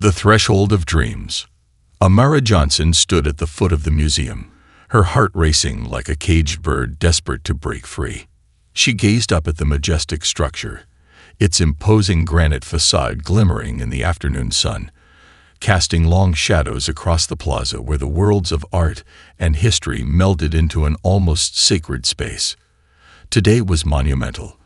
The Threshold of Dreams. Amara Johnson stood at the foot of the museum, her heart racing like a caged bird desperate to break free. She gazed up at the majestic structure, its imposing granite facade glimmering in the afternoon sun, casting long shadows across the plaza where the worlds of art and history melded into an almost sacred space. Today was monumental.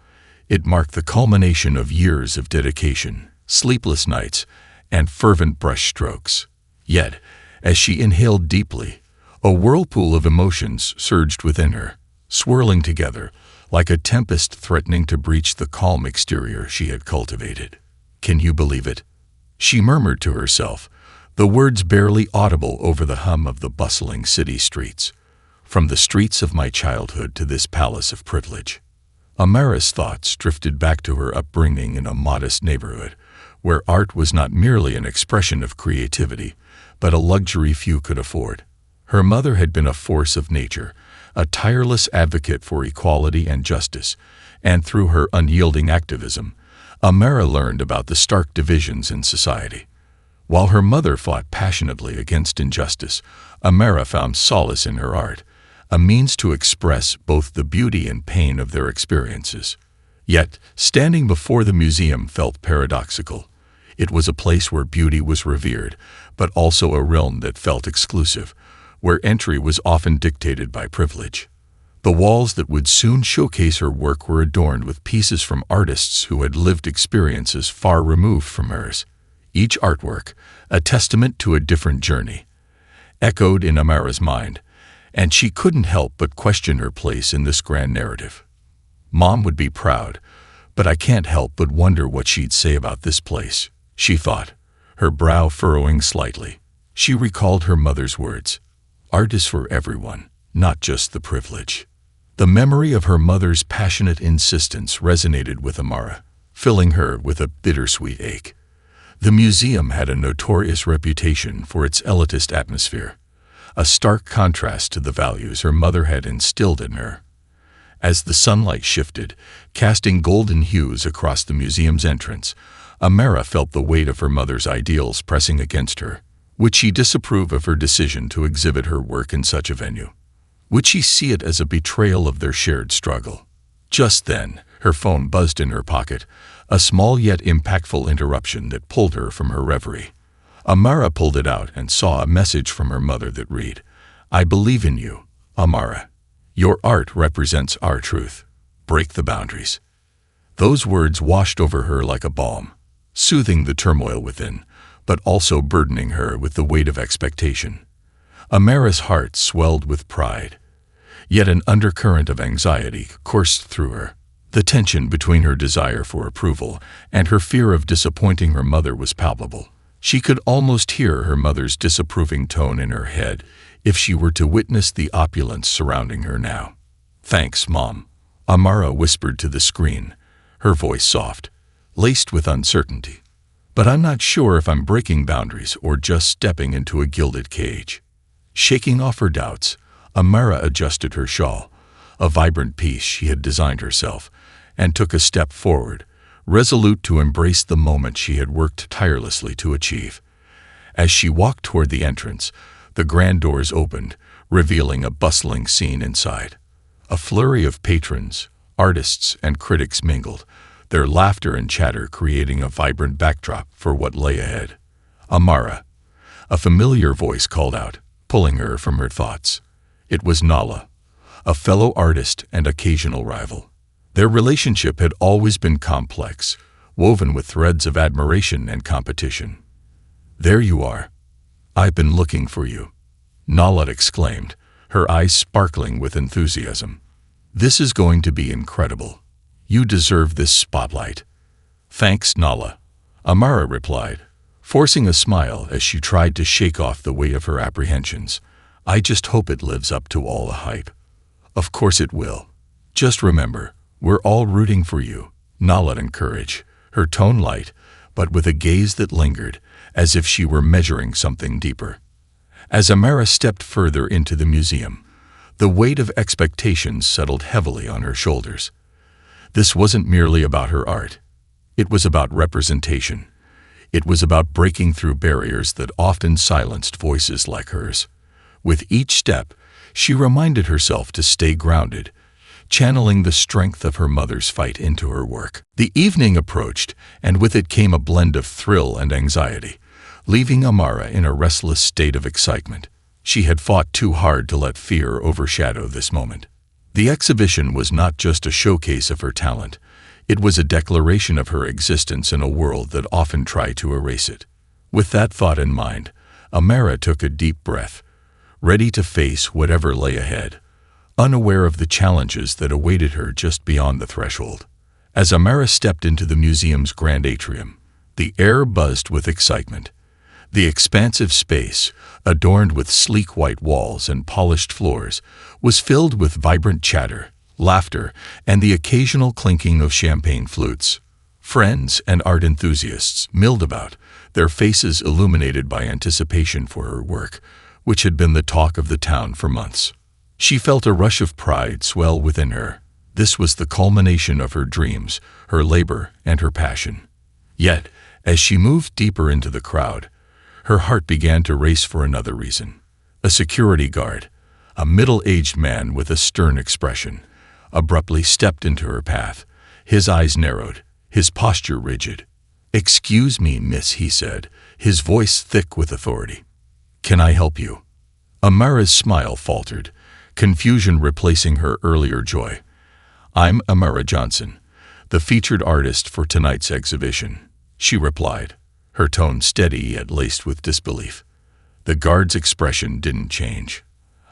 It marked the culmination of years of dedication, sleepless nights, and fervent brushstrokes. Yet, as she inhaled deeply, a whirlpool of emotions surged within her, swirling together like a tempest threatening to breach the calm exterior she had cultivated. "Can you believe it?" she murmured to herself, the words barely audible over the hum of the bustling city streets. From the streets of my childhood to this palace of privilege. Amara's thoughts drifted back to her upbringing in a modest neighborhood, where art was not merely an expression of creativity, but a luxury few could afford. Her mother had been a force of nature, a tireless advocate for equality and justice, and through her unyielding activism, Amara learned about the stark divisions in society. While her mother fought passionately against injustice, Amara found solace in her art, a means to express both the beauty and pain of their experiences. Yet, standing before the museum felt paradoxical. It was a place where beauty was revered, but also a realm that felt exclusive, where entry was often dictated by privilege. The walls that would soon showcase her work were adorned with pieces from artists who had lived experiences far removed from hers. Each artwork, a testament to a different journey, echoed in Amara's mind, and she couldn't help but question her place in this grand narrative. Mom would be proud, but I can't help but wonder what she'd say about this place, she thought, her brow furrowing slightly. She recalled her mother's words. Art is for everyone, not just the privileged. The memory of her mother's passionate insistence resonated with Amara, filling her with a bittersweet ache. The museum had a notorious reputation for its elitist atmosphere, a stark contrast to the values her mother had instilled in her. As the sunlight shifted, casting golden hues across the museum's entrance, Amara felt the weight of her mother's ideals pressing against her. Would she disapprove of her decision to exhibit her work in such a venue? Would she see it as a betrayal of their shared struggle? Just then, her phone buzzed in her pocket, a small yet impactful interruption that pulled her from her reverie. Amara pulled it out and saw a message from her mother that read, "I believe in you, Amara. Your art represents our truth. Break the boundaries." Those words washed over her like a balm, soothing the turmoil within, but also burdening her with the weight of expectation. Amara's heart swelled with pride, yet an undercurrent of anxiety coursed through her. The tension between her desire for approval and her fear of disappointing her mother was palpable. She could almost hear her mother's disapproving tone in her head if she were to witness the opulence surrounding her now. "Thanks, Mom," Amara whispered to the screen, her voice soft, laced with uncertainty. "But I'm not sure if I'm breaking boundaries or just stepping into a gilded cage." Shaking off her doubts, Amara adjusted her shawl, a vibrant piece she had designed herself, and took a step forward, resolute to embrace the moment she had worked tirelessly to achieve. As she walked toward the entrance, the grand doors opened, revealing a bustling scene inside. A flurry of patrons, artists, and critics mingled, their laughter and chatter creating a vibrant backdrop for what lay ahead. "Amara," a familiar voice called out, pulling her from her thoughts. It was Nala, a fellow artist and occasional rival. Their relationship had always been complex, woven with threads of admiration and competition. "There you are. I've been looking for you," Nala exclaimed, her eyes sparkling with enthusiasm. "This is going to be incredible. You deserve this spotlight." "Thanks, Nala," Amara replied, forcing a smile as she tried to shake off the weight of her apprehensions. "I just hope it lives up to all the hype." "Of course it will. Just remember, we're all rooting for you," Nala encouraged, her tone light, but with a gaze that lingered, as if she were measuring something deeper. As Amara stepped further into the museum, the weight of expectations settled heavily on her shoulders. This wasn't merely about her art. It was about representation. It was about breaking through barriers that often silenced voices like hers. With each step, she reminded herself to stay grounded, channeling the strength of her mother's fight into her work. The evening approached, and with it came a blend of thrill and anxiety, leaving Amara in a restless state of excitement. She had fought too hard to let fear overshadow this moment. The exhibition was not just a showcase of her talent. It was a declaration of her existence in a world that often tried to erase it. With that thought in mind, Amara took a deep breath, ready to face whatever lay ahead, unaware of the challenges that awaited her just beyond the threshold. As Amara stepped into the museum's grand atrium, the air buzzed with excitement. The expansive space, adorned with sleek white walls and polished floors, was filled with vibrant chatter, laughter, and the occasional clinking of champagne flutes. Friends and art enthusiasts milled about, their faces illuminated by anticipation for her work, which had been the talk of the town for months. She felt a rush of pride swell within her. This was the culmination of her dreams, her labor, and her passion. Yet, as she moved deeper into the crowd, her heart began to race for another reason. A security guard, a middle-aged man with a stern expression, abruptly stepped into her path, his eyes narrowed, his posture rigid. "Excuse me, miss," he said, his voice thick with authority. "Can I help you?" Amara's smile faltered, confusion replacing her earlier joy. "I'm Amara Johnson, the featured artist for tonight's exhibition," she replied, her tone steady yet laced with disbelief. The guard's expression didn't change.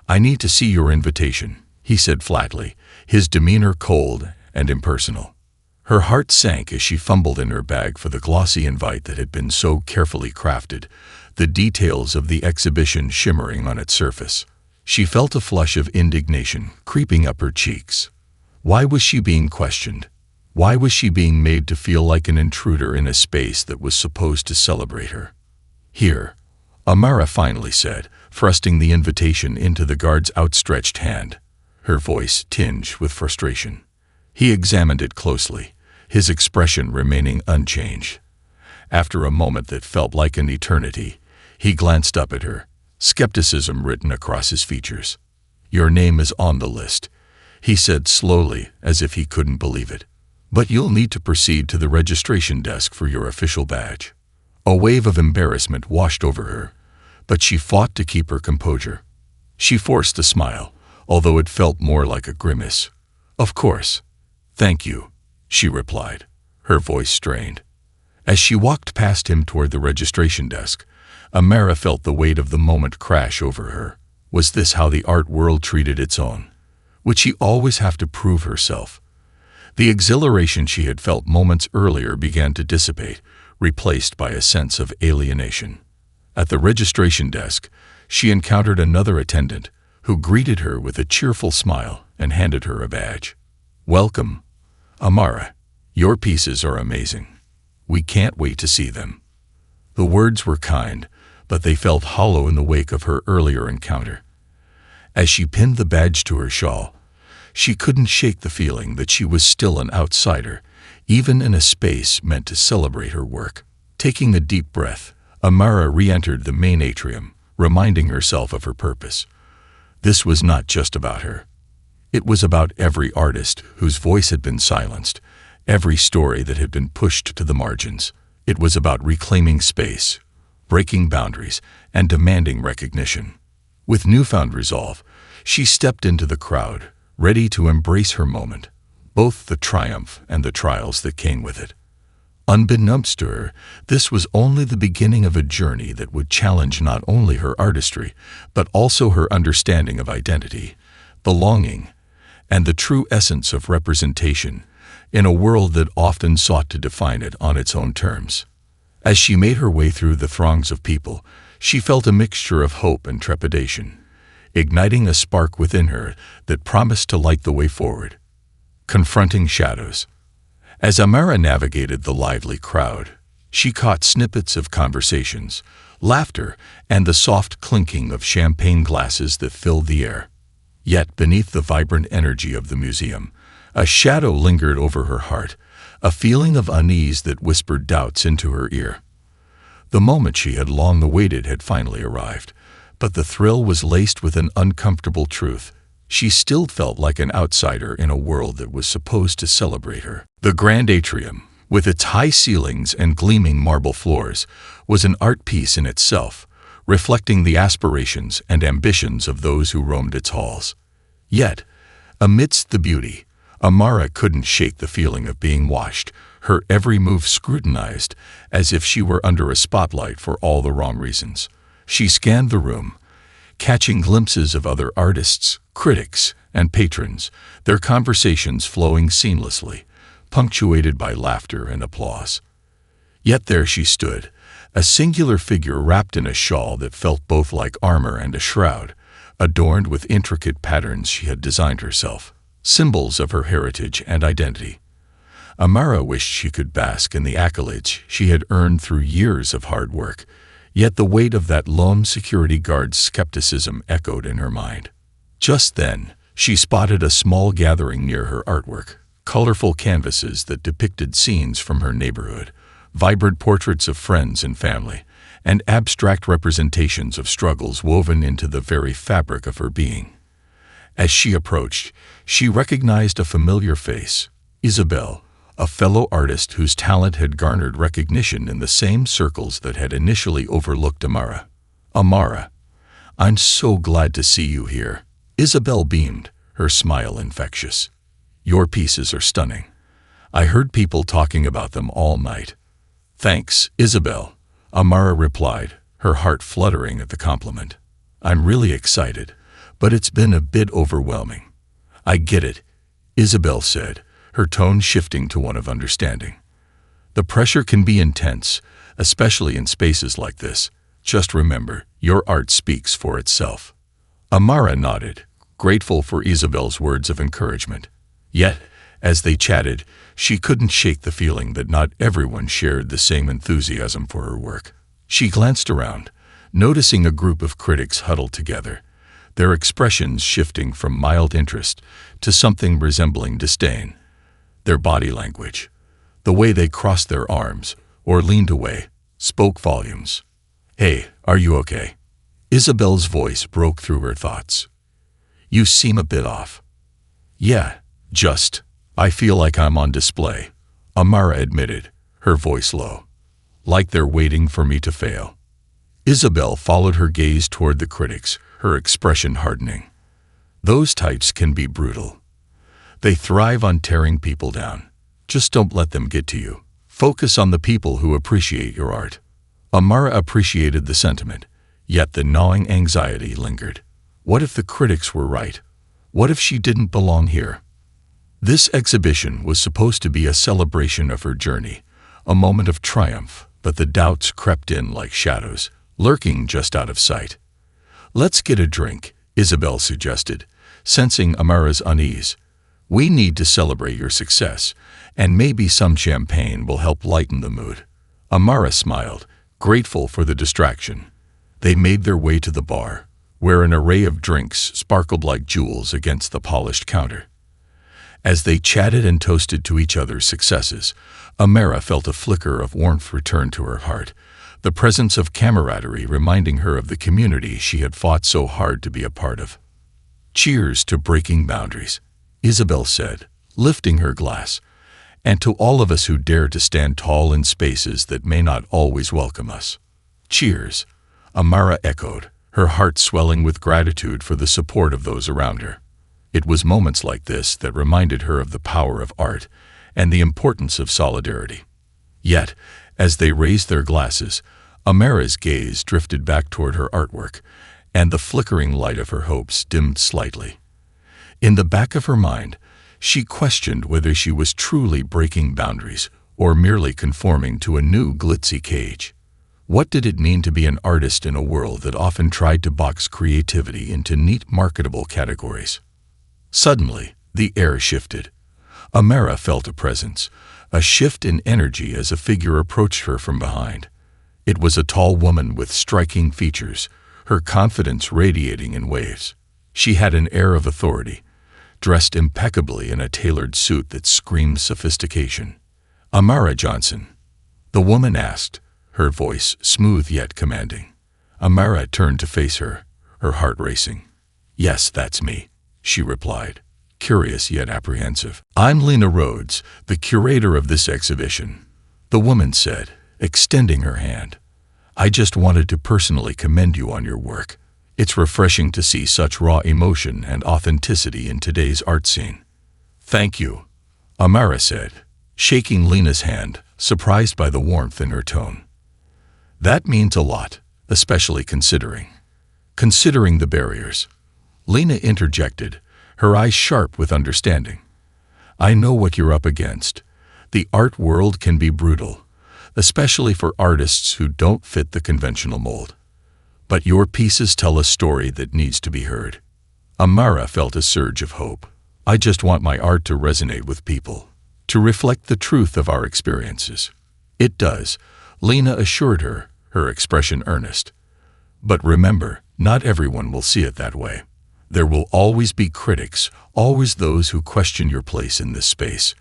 "I need to see your invitation," he said flatly, his demeanor cold and impersonal. Her heart sank as she fumbled in her bag for the glossy invite that had been so carefully crafted, the details of the exhibition shimmering on its surface. She felt a flush of indignation creeping up her cheeks. Why was she being questioned? Why was she being made to feel like an intruder in a space that was supposed to celebrate her? "Here," Amara finally said, thrusting the invitation into the guard's outstretched hand, her voice tinged with frustration. He examined it closely, his expression remaining unchanged. After a moment that felt like an eternity, he glanced up at her, skepticism written across his features. "Your name is on the list," he said slowly, as if he couldn't believe it. "But you'll need to proceed to the registration desk for your official badge." A wave of embarrassment washed over her, but she fought to keep her composure. She forced a smile, although it felt more like a grimace. "Of course. Thank you," she replied, her voice strained. As she walked past him toward the registration desk, Amara felt the weight of the moment crash over her. Was this how the art world treated its own? Would she always have to prove herself? The exhilaration she had felt moments earlier began to dissipate, replaced by a sense of alienation. At the registration desk, she encountered another attendant, who greeted her with a cheerful smile and handed her a badge. "Welcome, Amara. Your pieces are amazing. We can't wait to see them." The words were kind, but they felt hollow in the wake of her earlier encounter. As she pinned the badge to her shawl, she couldn't shake the feeling that she was still an outsider, even in a space meant to celebrate her work. Taking a deep breath, Amara re-entered the main atrium, reminding herself of her purpose. This was not just about her. It was about every artist whose voice had been silenced, every story that had been pushed to the margins. It was about reclaiming space, breaking boundaries, and demanding recognition. With newfound resolve, she stepped into the crowd, ready to embrace her moment, both the triumph and the trials that came with it. Unbeknownst to her, this was only the beginning of a journey that would challenge not only her artistry, but also her understanding of identity, belonging, and the true essence of representation in a world that often sought to define it on its own terms. As she made her way through the throngs of people, she felt a mixture of hope and trepidation, igniting a spark within her that promised to light the way forward. Confronting shadows. As Amara navigated the lively crowd, she caught snippets of conversations, laughter, and the soft clinking of champagne glasses that filled the air. Yet beneath the vibrant energy of the museum, a shadow lingered over her heart, a feeling of unease that whispered doubts into her ear. The moment she had long awaited had finally arrived, but the thrill was laced with an uncomfortable truth. She still felt like an outsider in a world that was supposed to celebrate her. The grand atrium, with its high ceilings and gleaming marble floors, was an art piece in itself, reflecting the aspirations and ambitions of those who roamed its halls. Yet, amidst the beauty, Amara couldn't shake the feeling of being watched, her every move scrutinized, as if she were under a spotlight for all the wrong reasons. She scanned the room, catching glimpses of other artists, critics, and patrons, their conversations flowing seamlessly, punctuated by laughter and applause. Yet there she stood, a singular figure wrapped in a shawl that felt both like armor and a shroud, adorned with intricate patterns she had designed herself, symbols of her heritage and identity. Amara wished she could bask in the accolades she had earned through years of hard work, yet the weight of that lone security guard's skepticism echoed in her mind. Just then, she spotted a small gathering near her artwork, colorful canvases that depicted scenes from her neighborhood, vibrant portraits of friends and family, and abstract representations of struggles woven into the very fabric of her being. As she approached, she recognized a familiar face, Isabel, a fellow artist whose talent had garnered recognition in the same circles that had initially overlooked Amara. "Amara, I'm so glad to see you here." Isabel beamed, her smile infectious. "Your pieces are stunning. I heard people talking about them all night." "Thanks, Isabel," Amara replied, her heart fluttering at the compliment. "I'm really excited, but it's been a bit overwhelming." "I get it," Isabel said, her tone shifting to one of understanding. "The pressure can be intense, especially in spaces like this. Just remember, your art speaks for itself." Amara nodded, grateful for Isabel's words of encouragement. Yet, as they chatted, she couldn't shake the feeling that not everyone shared the same enthusiasm for her work. She glanced around, noticing a group of critics huddled together, their expressions shifting from mild interest to something resembling disdain. Their body language, the way they crossed their arms or leaned away, spoke volumes. "Hey, are you okay?" Isabel's voice broke through her thoughts. "You seem a bit off." "Yeah, I feel like I'm on display," Amara admitted, her voice low. "Like they're waiting for me to fail." Isabel followed her gaze toward the critics, her expression hardening. "Those types can be brutal. They thrive on tearing people down. Just don't let them get to you. Focus on the people who appreciate your art." Amara appreciated the sentiment, yet the gnawing anxiety lingered. What if the critics were right? What if she didn't belong here? This exhibition was supposed to be a celebration of her journey, a moment of triumph, but the doubts crept in like shadows, lurking just out of sight. "Let's get a drink," Isabel suggested, sensing Amara's unease. "We need to celebrate your success, and maybe some champagne will help lighten the mood." Amara smiled, grateful for the distraction. They made their way to the bar, where an array of drinks sparkled like jewels against the polished counter. As they chatted and toasted to each other's successes, Amara felt a flicker of warmth return to her heart, the presence of camaraderie reminding her of the community she had fought so hard to be a part of. "Cheers to breaking boundaries," Isabel said, lifting her glass, "and to all of us who dare to stand tall in spaces that may not always welcome us." "Cheers," Amara echoed, her heart swelling with gratitude for the support of those around her. It was moments like this that reminded her of the power of art and the importance of solidarity. Yet, as they raised their glasses, Amara's gaze drifted back toward her artwork, and the flickering light of her hopes dimmed slightly. In the back of her mind, she questioned whether she was truly breaking boundaries or merely conforming to a new glitzy cage. What did it mean to be an artist in a world that often tried to box creativity into neat marketable categories? Suddenly, the air shifted. Amara felt a presence, a shift in energy as a figure approached her from behind. It was a tall woman with striking features, her confidence radiating in waves. She had an air of authority, dressed impeccably in a tailored suit that screamed sophistication. "Amara Johnson?" the woman asked, her voice smooth yet commanding. Amara turned to face her, her heart racing. "Yes, that's me," she replied, curious yet apprehensive. "I'm Lena Rhodes, the curator of this exhibition," the woman said, extending her hand. "I just wanted to personally commend you on your work. It's refreshing to see such raw emotion and authenticity in today's art scene." "Thank you," Amara said, shaking Lena's hand, surprised by the warmth in her tone. "That means a lot, especially considering the barriers." Lena interjected, her eyes sharp with understanding. "I know what you're up against. The art world can be brutal, especially for artists who don't fit the conventional mold. But your pieces tell a story that needs to be heard." Amara felt a surge of hope. "I just want my art to resonate with people, to reflect the truth of our experiences." "It does," Lena assured her, her expression earnest. "But remember, not everyone will see it that way. There will always be critics, always those who question your place in this space.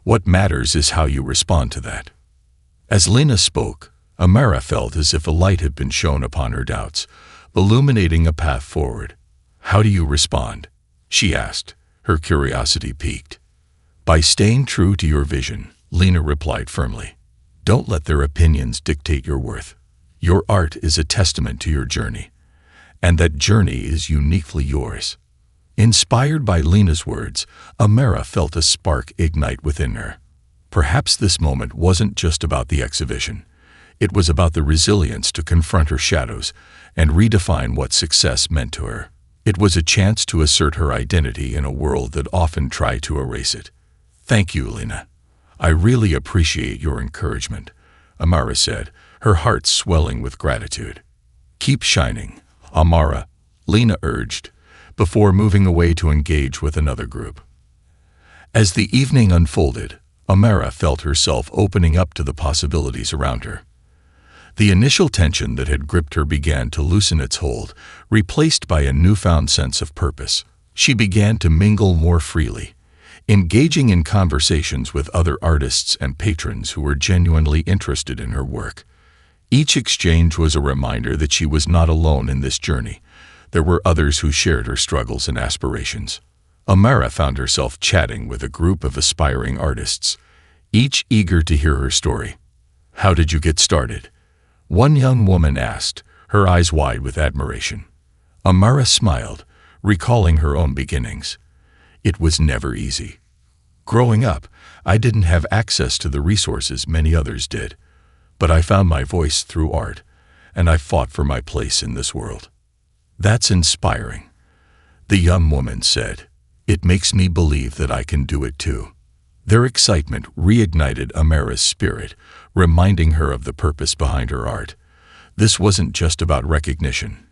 What matters is how you respond to that." As Lena spoke, Amara felt as if a light had been shone upon her doubts, illuminating a path forward. "How do you respond?" she asked, her curiosity piqued. "By staying true to your vision," Lena replied firmly. "Don't let their opinions dictate your worth. Your art is a testament to your journey, and that journey is uniquely yours." Inspired by Lena's words, Amara felt a spark ignite within her. Perhaps this moment wasn't just about the exhibition. It was about the resilience to confront her shadows and redefine what success meant to her. It was a chance to assert her identity in a world that often tried to erase it. "Thank you, Lena. I really appreciate your encouragement," Amara said, her heart swelling with gratitude. "Keep shining, Amara," Lena urged, before moving away to engage with another group. As the evening unfolded, Amara felt herself opening up to the possibilities around her. The initial tension that had gripped her began to loosen its hold, replaced by a newfound sense of purpose. She began to mingle more freely, engaging in conversations with other artists and patrons who were genuinely interested in her work. Each exchange was a reminder that she was not alone in this journey. There were others who shared her struggles and aspirations. Amara found herself chatting with a group of aspiring artists, each eager to hear her story. "How did you get started?" one young woman asked, her eyes wide with admiration. Amara smiled, recalling her own beginnings. "It was never easy. Growing up, I didn't have access to the resources many others did, but I found my voice through art, and I fought for my place in this world." "That's inspiring," the young woman said. "It makes me believe that I can do it too." Their excitement reignited Amara's spirit, reminding her of the purpose behind her art. This wasn't just about recognition.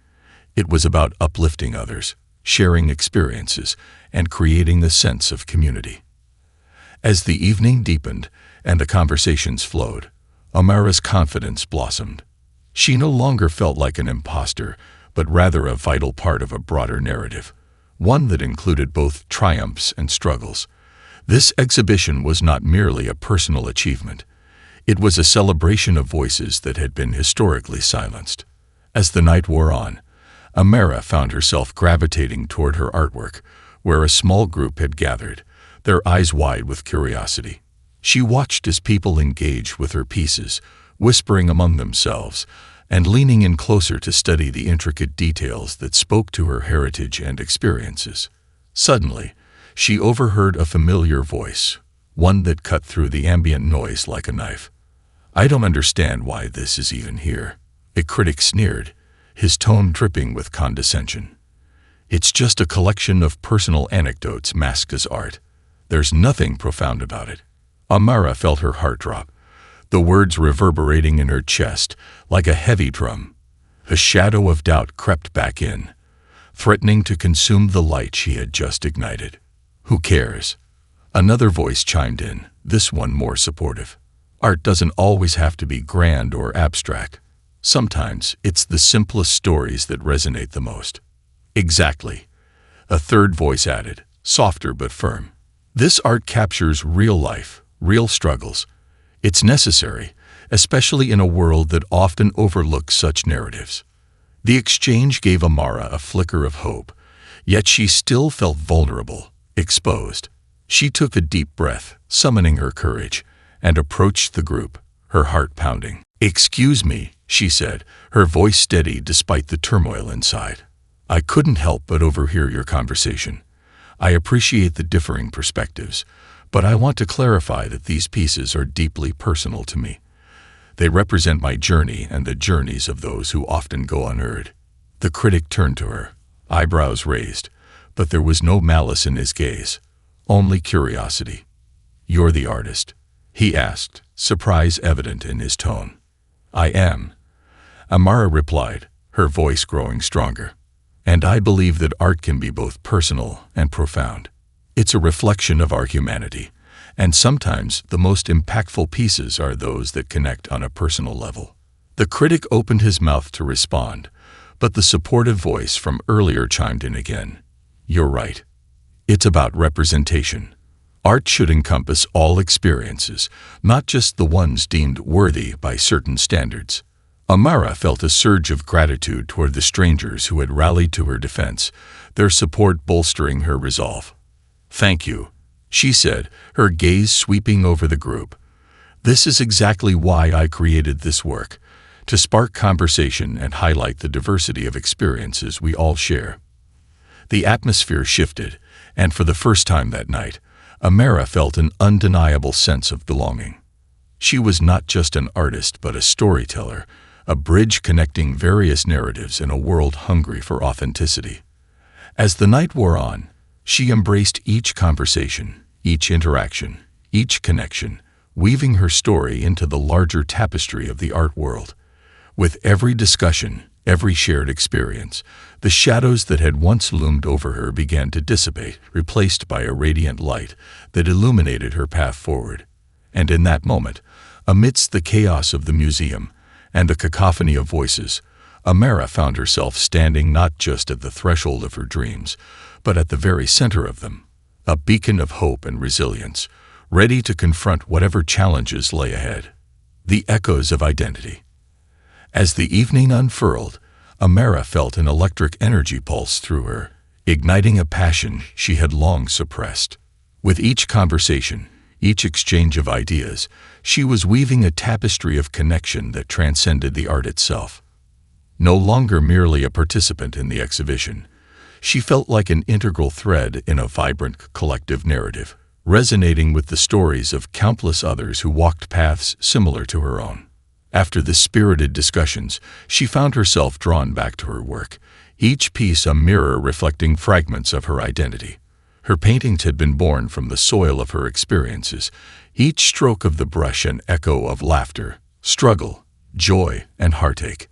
It was about uplifting others, sharing experiences, and creating a sense of community. As the evening deepened and the conversations flowed, Amara's confidence blossomed. She no longer felt like an imposter, but rather a vital part of a broader narrative, one that included both triumphs and struggles. This exhibition was not merely a personal achievement. It was a celebration of voices that had been historically silenced. As the night wore on, Amara found herself gravitating toward her artwork, where a small group had gathered, their eyes wide with curiosity. She watched as people engaged with her pieces, whispering among themselves, and leaning in closer to study the intricate details that spoke to her heritage and experiences. Suddenly, she overheard a familiar voice, one that cut through the ambient noise like a knife. "I don't understand why this is even here," a critic sneered, his tone dripping with condescension. "It's just a collection of personal anecdotes masked as art. There's nothing profound about it." Amara felt her heart drop, the words reverberating in her chest like a heavy drum. A shadow of doubt crept back in, threatening to consume the light she had just ignited. "Who cares?" Another voice chimed in, this one more supportive. "Art doesn't always have to be grand or abstract. Sometimes it's the simplest stories that resonate the most." "Exactly," a third voice added, softer but firm. "This art captures real life, real struggles. It's necessary, especially in a world that often overlooks such narratives. The exchange gave Amara a flicker of hope, yet she still felt vulnerable, exposed. She took a deep breath, summoning her courage, and approached the group, her heart pounding. "Excuse me," she said, her voice steady despite the turmoil inside. "I couldn't help but overhear your conversation. I appreciate the differing perspectives, but I want to clarify that these pieces are deeply personal to me. They represent my journey and the journeys of those who often go unheard." The critic turned to her, eyebrows raised, but there was no malice in his gaze, only curiosity. "You're the artist?" he asked, surprise evident in his tone. "I am," Amara replied, her voice growing stronger. "And I believe that art can be both personal and profound. It's a reflection of our humanity, and sometimes the most impactful pieces are those that connect on a personal level." The critic opened his mouth to respond, but the supportive voice from earlier chimed in again. "You're right. It's about representation. Art should encompass all experiences, not just the ones deemed worthy by certain standards." Amara felt a surge of gratitude toward the strangers who had rallied to her defense, their support bolstering her resolve. "Thank you," she said, her gaze sweeping over the group. "This is exactly why I created this work, to spark conversation and highlight the diversity of experiences we all share." The atmosphere shifted, and for the first time that night, Amara felt an undeniable sense of belonging. She was not just an artist but a storyteller, a bridge connecting various narratives in a world hungry for authenticity. As the night wore on, she embraced each conversation, each interaction, each connection, weaving her story into the larger tapestry of the art world. With every discussion, every shared experience, the shadows that had once loomed over her began to dissipate, replaced by a radiant light that illuminated her path forward. And in that moment, amidst the chaos of the museum and the cacophony of voices, Amara found herself standing not just at the threshold of her dreams, but at the very center of them, a beacon of hope and resilience, ready to confront whatever challenges lay ahead. The echoes of identity. As the evening unfurled, Amara felt an electric energy pulse through her, igniting a passion she had long suppressed. With each conversation, each exchange of ideas, she was weaving a tapestry of connection that transcended the art itself. No longer merely a participant in the exhibition, she felt like an integral thread in a vibrant collective narrative, resonating with the stories of countless others who walked paths similar to her own. After the spirited discussions, she found herself drawn back to her work, each piece a mirror reflecting fragments of her identity. Her paintings had been born from the soil of her experiences, each stroke of the brush an echo of laughter, struggle, joy, and heartache.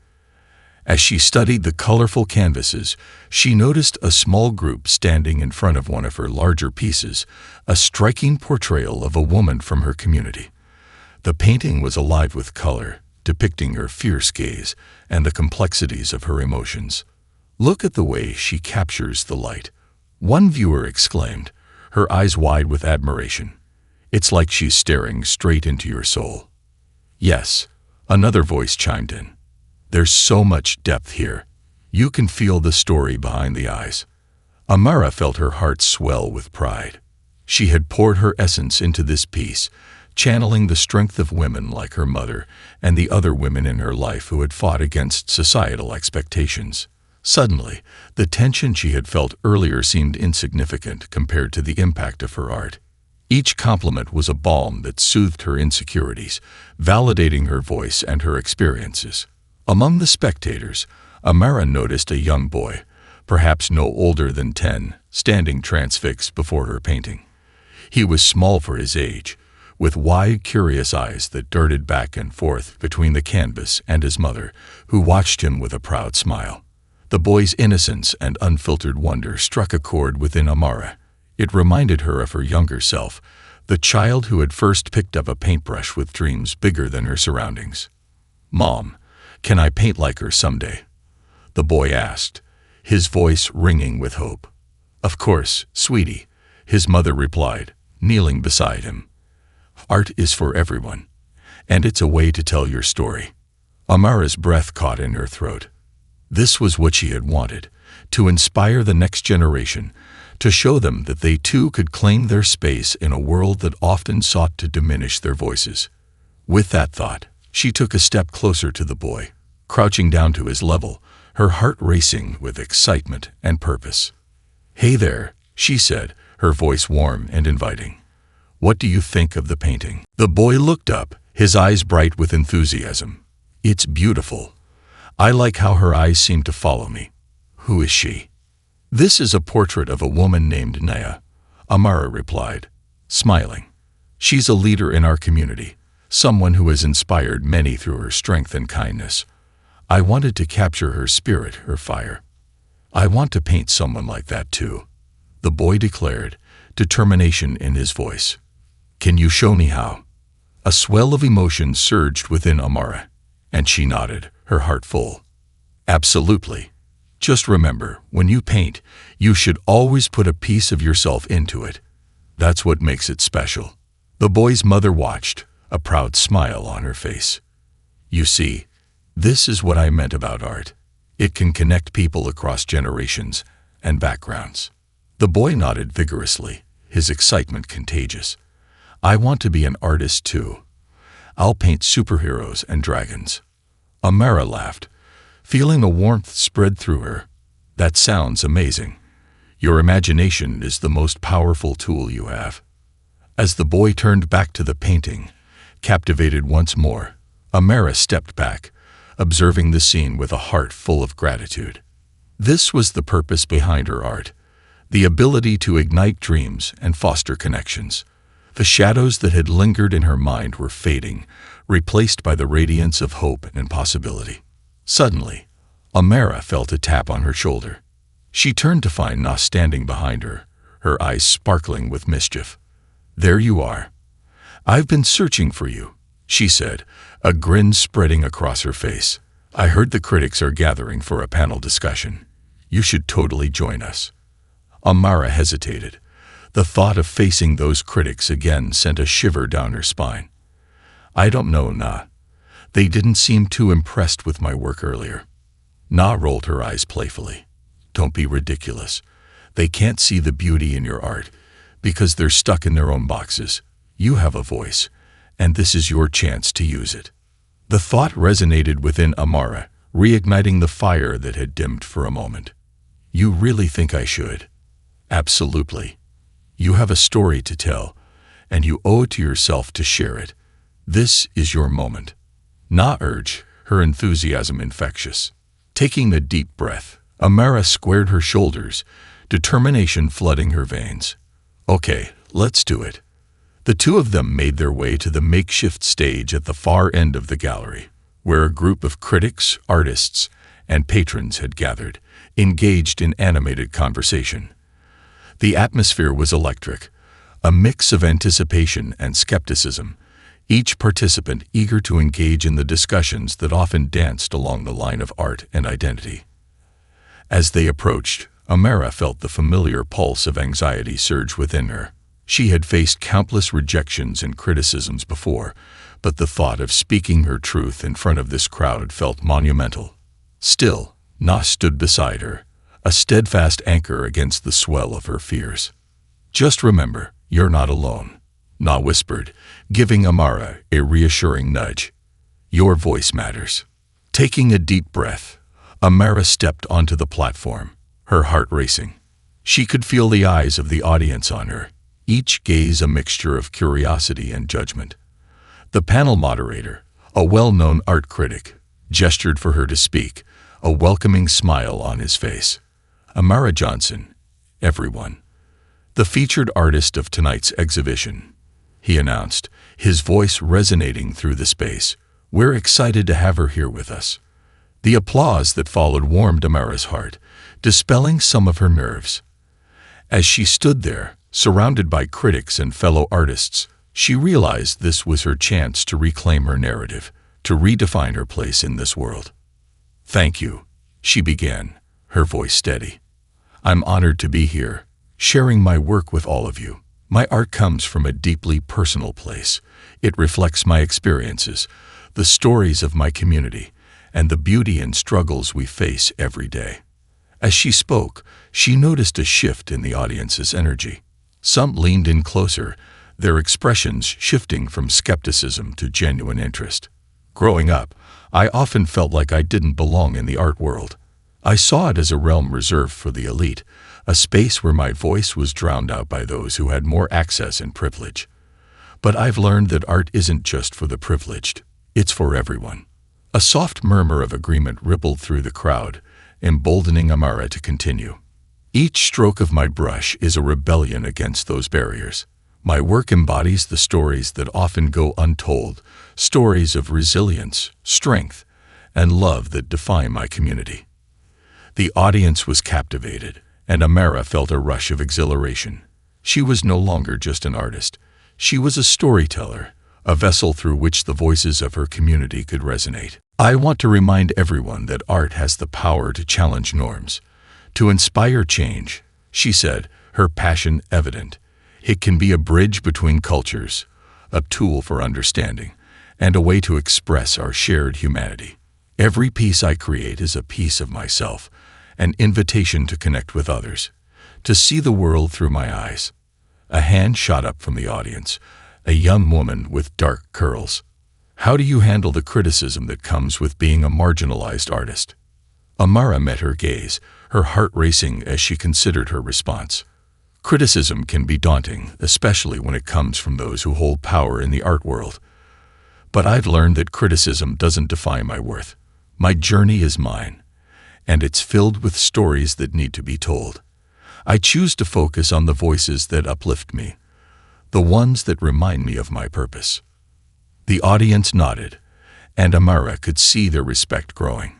As she studied the colorful canvases, she noticed a small group standing in front of one of her larger pieces, a striking portrayal of a woman from her community. The painting was alive with color, depicting her fierce gaze and the complexities of her emotions. "Look at the way she captures the light," one viewer exclaimed, her eyes wide with admiration. "It's like she's staring straight into your soul." "Yes," another voice chimed in. "There's so much depth here. You can feel the story behind the eyes." Amara felt her heart swell with pride. She had poured her essence into this piece, channeling the strength of women like her mother and the other women in her life who had fought against societal expectations. Suddenly, the tension she had felt earlier seemed insignificant compared to the impact of her art. Each compliment was a balm that soothed her insecurities, validating her voice and her experiences. Among the spectators, Amara noticed a young boy, perhaps no older than 10, standing transfixed before her painting. He was small for his age, with wide, curious eyes that darted back and forth between the canvas and his mother, who watched him with a proud smile. The boy's innocence and unfiltered wonder struck a chord within Amara. It reminded her of her younger self, the child who had first picked up a paintbrush with dreams bigger than her surroundings. "Mom, can I paint like her someday?" the boy asked, his voice ringing with hope. "Of course, sweetie," his mother replied, kneeling beside him. "Art is for everyone, And it's a way to tell your story. Amara's breath caught in her throat. This was what she had wanted, to inspire the next generation, to show them that they too could claim their space in a world that often sought to diminish their voices. With that thought, she took a step closer to the boy, crouching down to his level, her heart racing with excitement and purpose. "Hey there," she said, her voice warm and inviting. "What do you think of the painting?" The boy looked up, his eyes bright with enthusiasm. "It's beautiful. I like how her eyes seem to follow me." "Who is she?" "This is a portrait of a woman named Naya," Amara replied, smiling. "She's a leader in our community, someone who has inspired many through her strength and kindness. I wanted to capture her spirit, her fire. I want to paint someone like that too," the boy declared, determination in his voice. "Can you show me how?" A swell of emotion surged within Amara, and she nodded, her heart full. "Absolutely. Just remember, when you paint, you should always put a piece of yourself into it. That's what makes it special." The boy's mother watched, a proud smile on her face. "You see, this is what I meant about art. It can connect people across generations and backgrounds." The boy nodded vigorously, his excitement contagious. "I want to be an artist too. I'll paint superheroes and dragons." Amara laughed, feeling a warmth spread through her. "That sounds amazing. Your imagination is the most powerful tool you have." As the boy turned back to the painting, captivated once more, Amara stepped back, observing the scene with a heart full of gratitude. This was the purpose behind her art, the ability to ignite dreams and foster connections. The shadows that had lingered in her mind were fading, replaced by the radiance of hope and possibility. Suddenly, Amara felt a tap on her shoulder. She turned to find Na standing behind her, her eyes sparkling with mischief. "There you are. I've been searching for you," she said, a grin spreading across her face. "I heard the critics are gathering for a panel discussion. You should totally join us." Amara hesitated. The thought of facing those critics again sent a shiver down her spine. "I don't know, Na. They didn't seem too impressed with my work earlier." Na rolled her eyes playfully. "Don't be ridiculous. They can't see the beauty in your art because they're stuck in their own boxes. You have a voice, and this is your chance to use it." The thought resonated within Amara, reigniting the fire that had dimmed for a moment. "You really think I should?" "Absolutely. You have a story to tell, and you owe it to yourself to share it. This is your moment." Na urged, her enthusiasm infectious. Taking a deep breath, Amara squared her shoulders, determination flooding her veins. "Okay, let's do it." The two of them made their way to the makeshift stage at the far end of the gallery, where a group of critics, artists, and patrons had gathered, engaged in animated conversation. The atmosphere was electric, a mix of anticipation and skepticism, each participant eager to engage in the discussions that often danced along the line of art and identity. As they approached, Amara felt the familiar pulse of anxiety surge within her. She had faced countless rejections and criticisms before, but the thought of speaking her truth in front of this crowd felt monumental. Still, Na stood beside her, a steadfast anchor against the swell of her fears. "Just remember, you're not alone," Na whispered, giving Amara a reassuring nudge. "Your voice matters." Taking a deep breath, Amara stepped onto the platform, her heart racing. She could feel the eyes of the audience on her, each gaze a mixture of curiosity and judgment. The panel moderator, a well-known art critic, gestured for her to speak, a welcoming smile on his face. "Amara Johnson, everyone. The featured artist of tonight's exhibition," he announced, his voice resonating through the space. "We're excited to have her here with us." The applause that followed warmed Amara's heart, dispelling some of her nerves. As she stood there, surrounded by critics and fellow artists, she realized this was her chance to reclaim her narrative, to redefine her place in this world. "Thank you," she began, her voice steady. "I'm honored to be here, sharing my work with all of you. My art comes from a deeply personal place. It reflects my experiences, the stories of my community, and the beauty and struggles we face every day." As she spoke, she noticed a shift in the audience's energy. Some leaned in closer, their expressions shifting from skepticism to genuine interest. Growing up, I often felt like I didn't belong in the art world. I saw it as a realm reserved for the elite, a space where my voice was drowned out by those who had more access and privilege. But I've learned that art isn't just for the privileged, it's for everyone. A soft murmur of agreement rippled through the crowd, emboldening Amara to continue. "Each stroke of my brush is a rebellion against those barriers. My work embodies the stories that often go untold, stories of resilience, strength, and love that define my community." The audience was captivated, and Amara felt a rush of exhilaration. She was no longer just an artist. She was a storyteller, a vessel through which the voices of her community could resonate. "I want to remind everyone that art has the power to challenge norms, to inspire change," she said, her passion evident. "It can be a bridge between cultures, a tool for understanding, and a way to express our shared humanity. Every piece I create is a piece of myself, an invitation to connect with others, to see the world through my eyes." A hand shot up from the audience, a young woman with dark curls. "How do you handle the criticism that comes with being a marginalized artist?" Amara met her gaze, her heart racing as she considered her response. "Criticism can be daunting, especially when it comes from those who hold power in the art world. But I've learned that criticism doesn't define my worth. My journey is mine, and it's filled with stories that need to be told. I choose to focus on the voices that uplift me, the ones that remind me of my purpose." The audience nodded, and Amara could see their respect growing.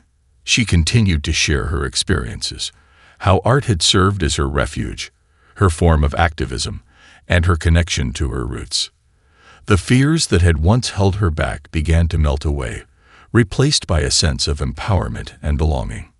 She continued to share her experiences, how art had served as her refuge, her form of activism, and her connection to her roots. The fears that had once held her back began to melt away, replaced by a sense of empowerment and belonging.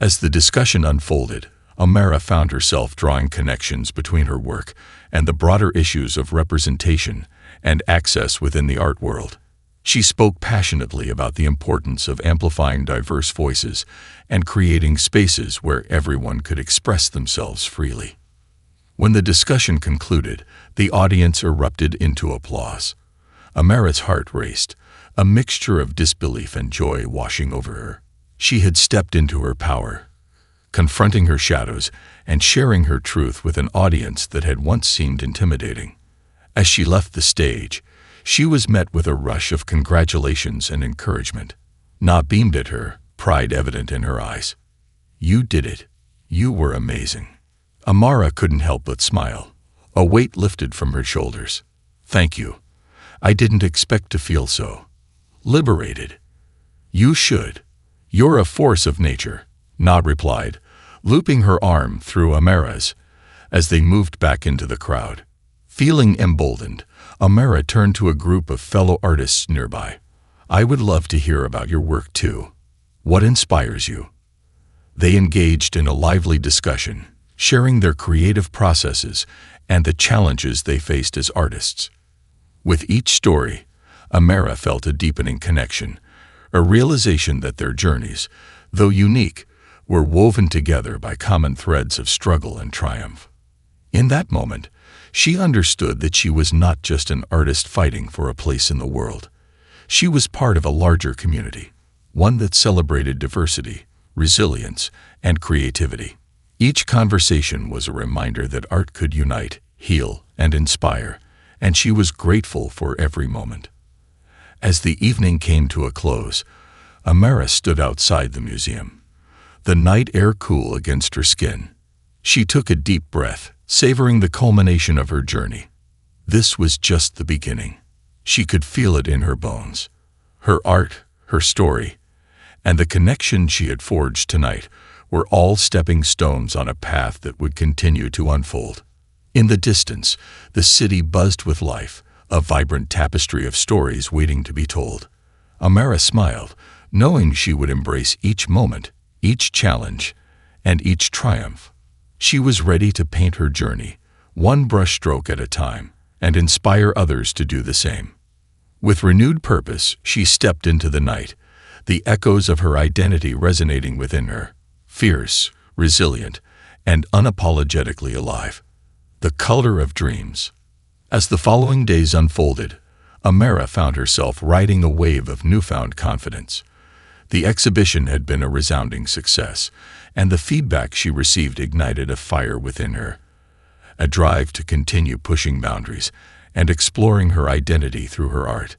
As the discussion unfolded, Amara found herself drawing connections between her work and the broader issues of representation and access within the art world. She spoke passionately about the importance of amplifying diverse voices and creating spaces where everyone could express themselves freely. When the discussion concluded, the audience erupted into applause. Amara's heart raced, a mixture of disbelief and joy washing over her. She had stepped into her power, confronting her shadows and sharing her truth with an audience that had once seemed intimidating. As she left the stage, she was met with a rush of congratulations and encouragement. Na beamed at her, pride evident in her eyes. "You did it. You were amazing." Amara couldn't help but smile. A weight lifted from her shoulders. "Thank you. I didn't expect to feel so liberated." "You should. You're a force of nature," Na replied, looping her arm through Amara's as they moved back into the crowd. Feeling emboldened, Amara turned to a group of fellow artists nearby. "I would love to hear about your work too. What inspires you?" They engaged in a lively discussion, sharing their creative processes and the challenges they faced as artists. With each story, Amara felt a deepening connection, a realization that their journeys, though unique, were woven together by common threads of struggle and triumph. In that moment, she understood that she was not just an artist fighting for a place in the world. She was part of a larger community, one that celebrated diversity, resilience, and creativity. Each conversation was a reminder that art could unite, heal, and inspire, and she was grateful for every moment. As the evening came to a close, Amara stood outside the museum, the night air cool against her skin. She took a deep breath, savoring the culmination of her journey. This was just the beginning. She could feel it in her bones. Her art, her story, and the connection she had forged tonight were all stepping stones on a path that would continue to unfold. In the distance, the city buzzed with life, a vibrant tapestry of stories waiting to be told. Amara smiled, knowing she would embrace each moment, each challenge, and each triumph. She was ready to paint her journey, one brushstroke at a time, and inspire others to do the same. With renewed purpose, she stepped into the night, the echoes of her identity resonating within her, fierce, resilient, and unapologetically alive. The color of dreams. As the following days unfolded, Amara found herself riding a wave of newfound confidence. The exhibition had been a resounding success, and the feedback she received ignited a fire within her, a drive to continue pushing boundaries and exploring her identity through her art.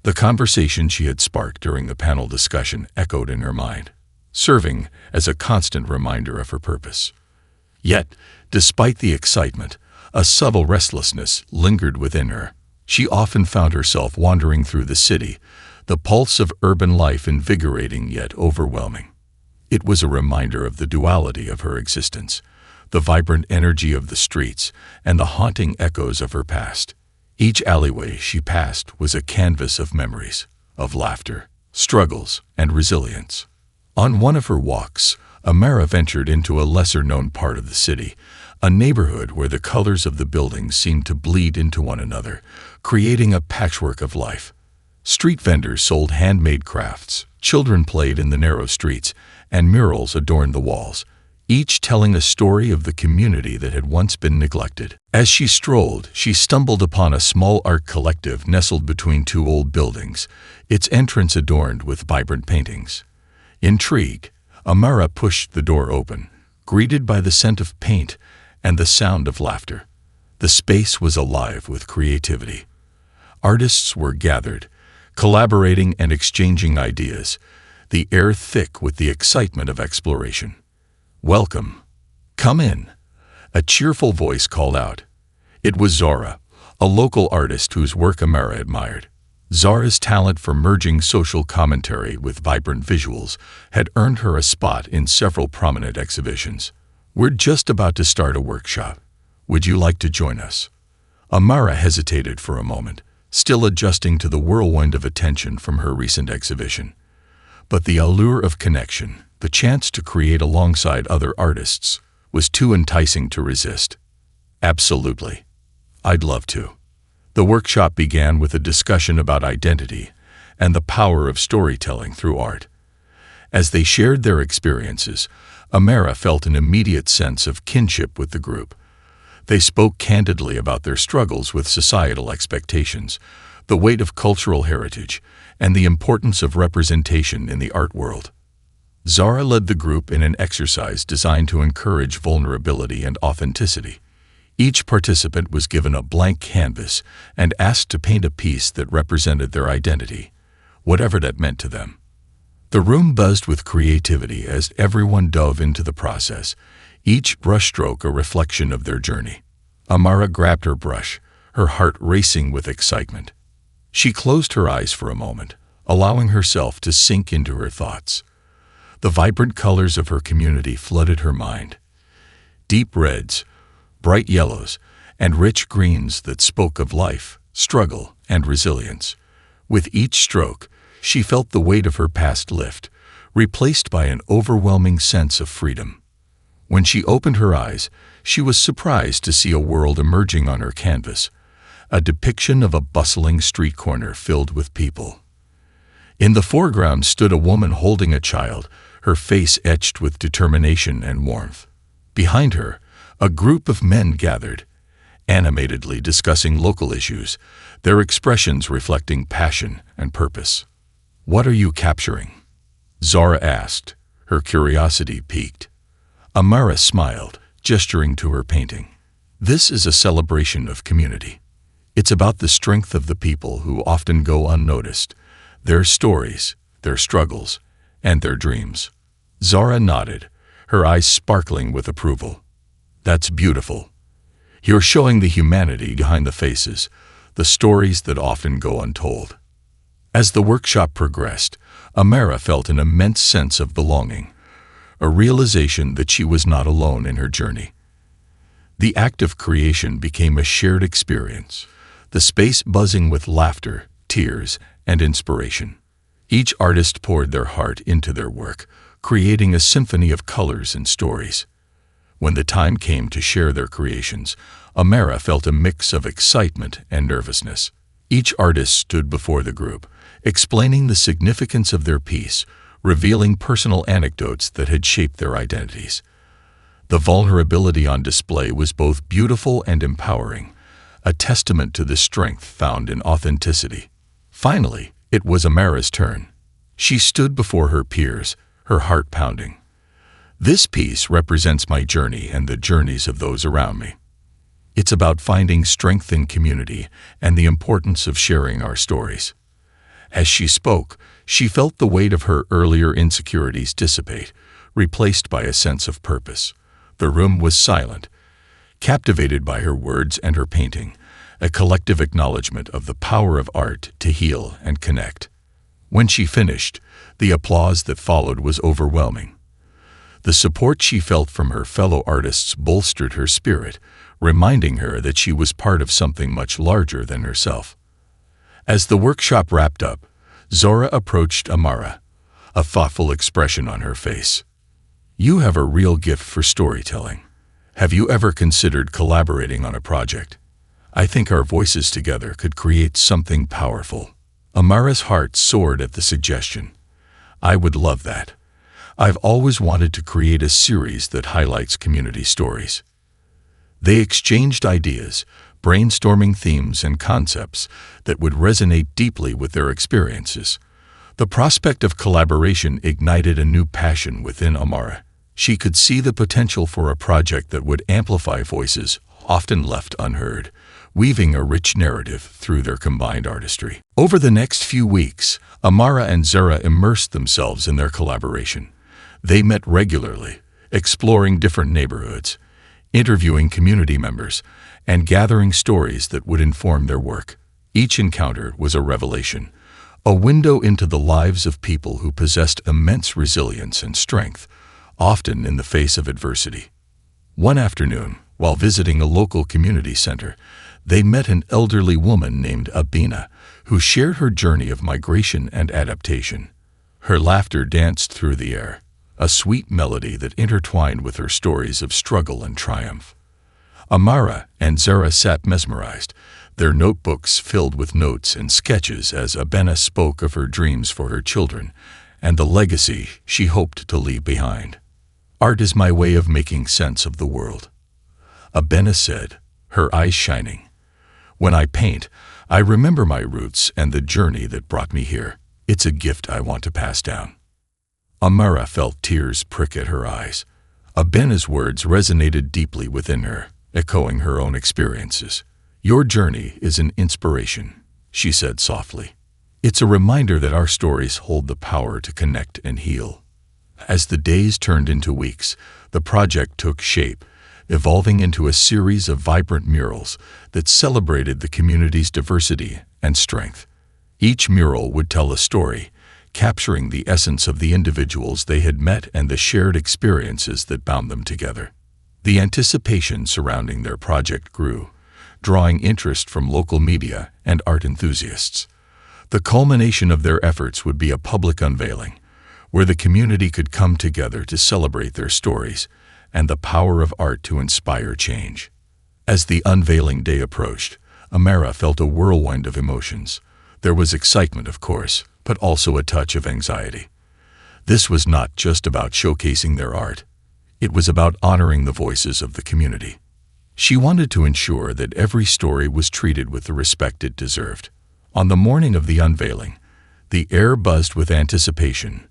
The conversation she had sparked during the panel discussion echoed in her mind, serving as a constant reminder of her purpose. Yet, despite the excitement, a subtle restlessness lingered within her. She often found herself wandering through the city, the pulse of urban life invigorating yet overwhelming. It was a reminder of the duality of her existence, the vibrant energy of the streets, and the haunting echoes of her past. Each alleyway she passed was a canvas of memories, of laughter, struggles, and resilience. On one of her walks, Amara ventured into a lesser-known part of the city, a neighborhood where the colors of the buildings seemed to bleed into one another, creating a patchwork of life. Street vendors sold handmade crafts, children played in the narrow streets, and murals adorned the walls, each telling a story of the community that had once been neglected. As she strolled, she stumbled upon a small art collective nestled between two old buildings, its entrance adorned with vibrant paintings. Intrigued, Amara pushed the door open, greeted by the scent of paint and the sound of laughter. The space was alive with creativity. Artists were gathered, collaborating and exchanging ideas, the air thick with the excitement of exploration. "Welcome. Come in," a cheerful voice called out. It was Zara, a local artist whose work Amara admired. Zara's talent for merging social commentary with vibrant visuals had earned her a spot in several prominent exhibitions. "We're just about to start a workshop. Would you like to join us?" Amara hesitated for a moment, still adjusting to the whirlwind of attention from her recent exhibition. But the allure of connection, the chance to create alongside other artists, was too enticing to resist. "Absolutely. I'd love to." The workshop began with a discussion about identity and the power of storytelling through art. As they shared their experiences, Amara felt an immediate sense of kinship with the group. They spoke candidly about their struggles with societal expectations, the weight of cultural heritage, and the importance of representation in the art world. Zara led the group in an exercise designed to encourage vulnerability and authenticity. Each participant was given a blank canvas and asked to paint a piece that represented their identity, whatever that meant to them. The room buzzed with creativity as everyone dove into the process, each brushstroke a reflection of their journey. Amara grabbed her brush, her heart racing with excitement. She closed her eyes for a moment, allowing herself to sink into her thoughts. The vibrant colors of her community flooded her mind. Deep reds, bright yellows, and rich greens that spoke of life, struggle, and resilience. With each stroke, she felt the weight of her past lift, replaced by an overwhelming sense of freedom. When she opened her eyes, she was surprised to see a world emerging on her canvas, a depiction of a bustling street corner filled with people. In the foreground stood a woman holding a child, her face etched with determination and warmth. Behind her, a group of men gathered, animatedly discussing local issues, their expressions reflecting passion and purpose. "What are you capturing?" Zara asked, her curiosity piqued. Amara smiled, gesturing to her painting. "This is a celebration of community. It's about the strength of the people who often go unnoticed, their stories, their struggles, and their dreams." Zara nodded, her eyes sparkling with approval. "That's beautiful. You're showing the humanity behind the faces, the stories that often go untold." As the workshop progressed, Amara felt an immense sense of belonging, a realization that she was not alone in her journey. The act of creation became a shared experience, the space buzzing with laughter, tears, and inspiration. Each artist poured their heart into their work, creating a symphony of colors and stories. When the time came to share their creations, Amara felt a mix of excitement and nervousness. Each artist stood before the group, explaining the significance of their piece, revealing personal anecdotes that had shaped their identities. The vulnerability on display was both beautiful and empowering, a testament to the strength found in authenticity. Finally, it was Amara's turn. She stood before her peers, her heart pounding. "This piece represents my journey and the journeys of those around me. It's about finding strength in community and the importance of sharing our stories." As she spoke, she felt the weight of her earlier insecurities dissipate, replaced by a sense of purpose. The room was silent, captivated by her words and her painting, a collective acknowledgement of the power of art to heal and connect. When she finished, the applause that followed was overwhelming. The support she felt from her fellow artists bolstered her spirit, reminding her that she was part of something much larger than herself. As the workshop wrapped up, Zora approached Amara, a thoughtful expression on her face. "You have a real gift for storytelling. Have you ever considered collaborating on a project? I think our voices together could create something powerful." Amara's heart soared at the suggestion. "I would love that. I've always wanted to create a series that highlights community stories." They exchanged ideas, brainstorming themes and concepts that would resonate deeply with their experiences. The prospect of collaboration ignited a new passion within Amara. She could see the potential for a project that would amplify voices often left unheard, weaving a rich narrative through their combined artistry. Over the next few weeks, Amara and Zora immersed themselves in their collaboration. They met regularly, exploring different neighborhoods, interviewing community members, and gathering stories that would inform their work. Each encounter was a revelation, a window into the lives of people who possessed immense resilience and strength, often in the face of adversity. One afternoon, while visiting a local community center, they met an elderly woman named Abina, who shared her journey of migration and adaptation. Her laughter danced through the air, a sweet melody that intertwined with her stories of struggle and triumph. Amara and Zora sat mesmerized, their notebooks filled with notes and sketches as Abena spoke of her dreams for her children and the legacy she hoped to leave behind. "Art is my way of making sense of the world," Abena said, her eyes shining. "When I paint, I remember my roots and the journey that brought me here. It's a gift I want to pass down." Amara felt tears prick at her eyes. Abena's words resonated deeply within her, echoing her own experiences. "Your journey is an inspiration," she said softly. "It's a reminder that our stories hold the power to connect and heal." As the days turned into weeks, the project took shape, evolving into a series of vibrant murals that celebrated the community's diversity and strength. Each mural would tell a story, capturing the essence of the individuals they had met and the shared experiences that bound them together. The anticipation surrounding their project grew, drawing interest from local media and art enthusiasts. The culmination of their efforts would be a public unveiling, where the community could come together to celebrate their stories and the power of art to inspire change. As the unveiling day approached, Amara felt a whirlwind of emotions. There was excitement, of course, but also a touch of anxiety. This was not just about showcasing their art. It was about honoring the voices of the community. She wanted to ensure that every story was treated with the respect it deserved. On the morning of the unveiling, the air buzzed with anticipation.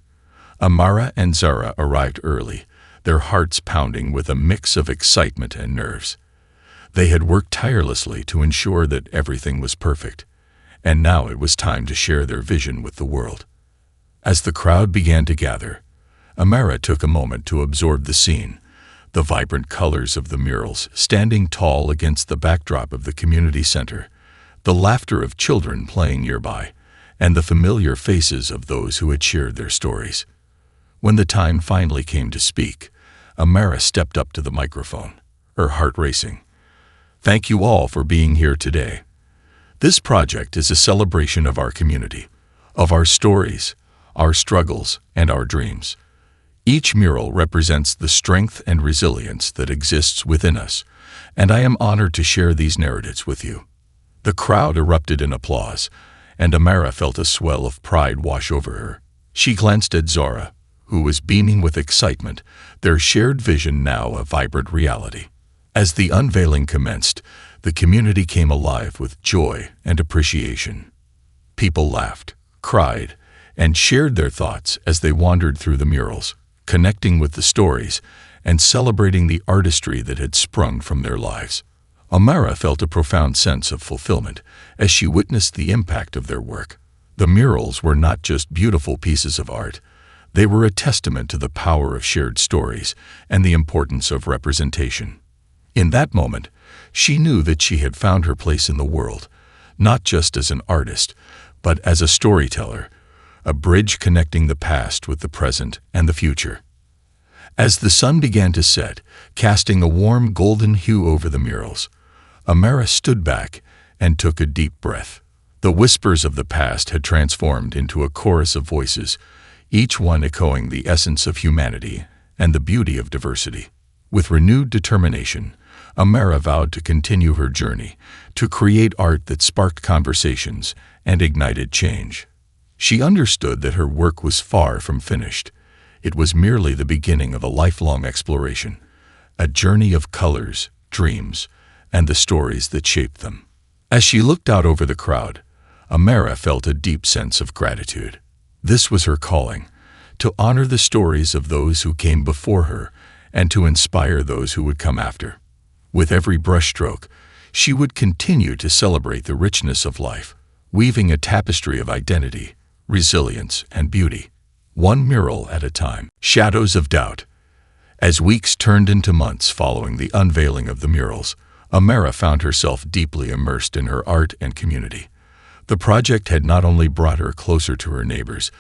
Amara and Zara arrived early, their hearts pounding with a mix of excitement and nerves. They had worked tirelessly to ensure that everything was perfect, and now it was time to share their vision with the world. As the crowd began to gather, Amara took a moment to absorb the scene, the vibrant colors of the murals standing tall against the backdrop of the community center, the laughter of children playing nearby, and the familiar faces of those who had shared their stories. When the time finally came to speak, Amara stepped up to the microphone, her heart racing. "Thank you all for being here today. This project is a celebration of our community, of our stories, our struggles, and our dreams. Each mural represents the strength and resilience that exists within us, and I am honored to share these narratives with you." The crowd erupted in applause, and Amara felt a swell of pride wash over her. She glanced at Zora, who was beaming with excitement, their shared vision now a vibrant reality. As the unveiling commenced, the community came alive with joy and appreciation. People laughed, cried, and shared their thoughts as they wandered through the murals, connecting with the stories and celebrating the artistry that had sprung from their lives. Amara felt a profound sense of fulfillment as she witnessed the impact of their work. The murals were not just beautiful pieces of art. They were a testament to the power of shared stories and the importance of representation. In that moment, she knew that she had found her place in the world, not just as an artist, but as a storyteller, a bridge connecting the past with the present and the future. As the sun began to set, casting a warm golden hue over the murals, Amara stood back and took a deep breath. The whispers of the past had transformed into a chorus of voices, each one echoing the essence of humanity and the beauty of diversity. With renewed determination, Amara vowed to continue her journey, to create art that sparked conversations and ignited change. She understood that her work was far from finished. It was merely the beginning of a lifelong exploration, a journey of colors, dreams, and the stories that shaped them. As she looked out over the crowd, Amara felt a deep sense of gratitude. This was her calling, to honor the stories of those who came before her and to inspire those who would come after. With every brushstroke, she would continue to celebrate the richness of life, weaving a tapestry of identity, resilience, and beauty, one mural at a time. Shadows of doubt. As weeks turned into months following the unveiling of the murals, Amara found herself deeply immersed in her art and community. The project had not only brought her closer to her neighbors,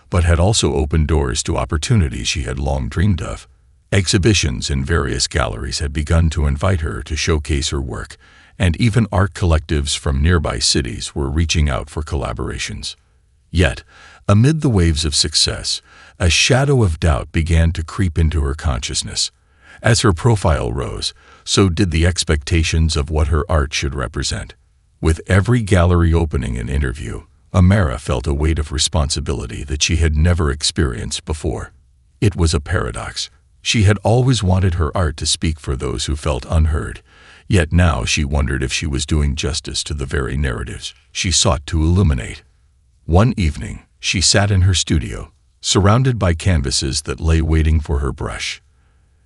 but had also opened doors to opportunities she had long dreamed of. Exhibitions in various galleries had begun to invite her to showcase her work, and even art collectives from nearby cities were reaching out for collaborations. Yet, amid the waves of success, a shadow of doubt began to creep into her consciousness. As her profile rose, so did the expectations of what her art should represent. With every gallery opening and interview, Amara felt a weight of responsibility that she had never experienced before. It was a paradox. She had always wanted her art to speak for those who felt unheard, yet now she wondered if she was doing justice to the very narratives she sought to illuminate. One evening, she sat in her studio, surrounded by canvases that lay waiting for her brush.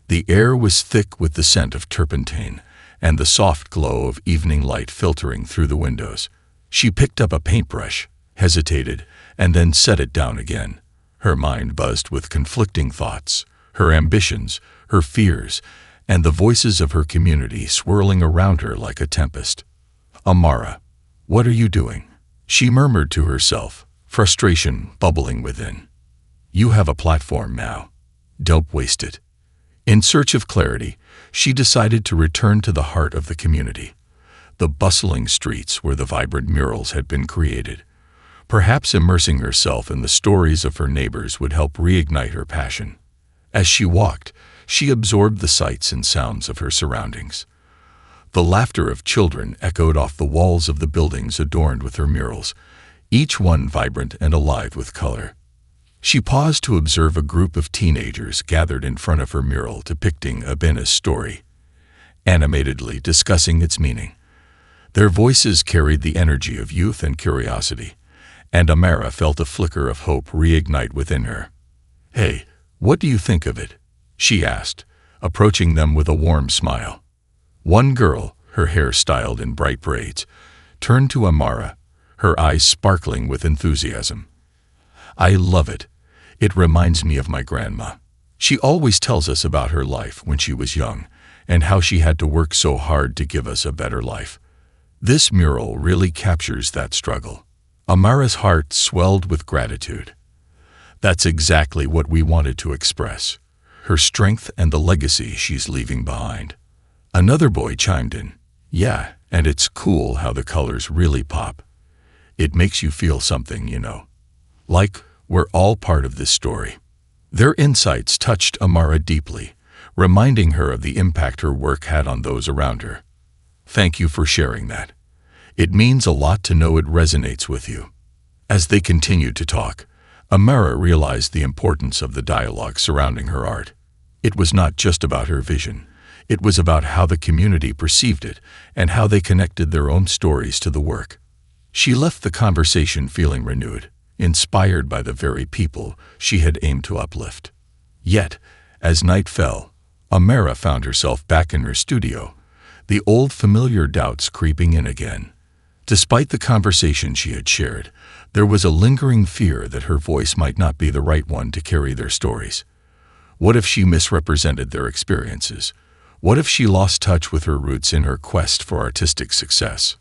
The air was thick with the scent of turpentine and the soft glow of evening light filtering through the windows. She picked up a paintbrush, hesitated, and then set it down again. Her mind buzzed with conflicting thoughts, her ambitions, her fears, and the voices of her community swirling around her like a tempest. "Amara, what are you doing?" she murmured to herself, frustration bubbling within. "You have a platform now. Don't waste it." In search of clarity, she decided to return to the heart of the community, the bustling streets where the vibrant murals had been created. Perhaps immersing herself in the stories of her neighbors would help reignite her passion. As she walked, she absorbed the sights and sounds of her surroundings. The laughter of children echoed off the walls of the buildings adorned with her murals, each one vibrant and alive with color. She paused to observe a group of teenagers gathered in front of her mural depicting Abina's story, animatedly discussing its meaning. Their voices carried the energy of youth and curiosity, and Amara felt a flicker of hope reignite within her. "Hey, what do you think of it?" she asked, approaching them with a warm smile. One girl, her hair styled in bright braids, turned to Amara, her eyes sparkling with enthusiasm. "I love it. It reminds me of my grandma. She always tells us about her life when she was young and how she had to work so hard to give us a better life. This mural really captures that struggle." Amara's heart swelled with gratitude. That's exactly what we wanted to express, her strength and the legacy she's leaving behind. Another boy chimed in, "Yeah, and it's cool how the colors really pop. It makes you feel something, you know. Like we're all part of this story." Their insights touched Amara deeply, reminding her of the impact her work had on those around her. "Thank you for sharing that. It means a lot to know it resonates with you." As they continued to talk, Amara realized the importance of the dialogue surrounding her art. It was not just about her vision. It was about how the community perceived it and how they connected their own stories to the work. She left the conversation feeling renewed, inspired by the very people she had aimed to uplift. Yet, as night fell, Amara found herself back in her studio, the old familiar doubts creeping in again. Despite the conversation she had shared, there was a lingering fear that her voice might not be the right one to carry their stories. What if she misrepresented their experiences? What if she lost touch with her roots in her quest for artistic success?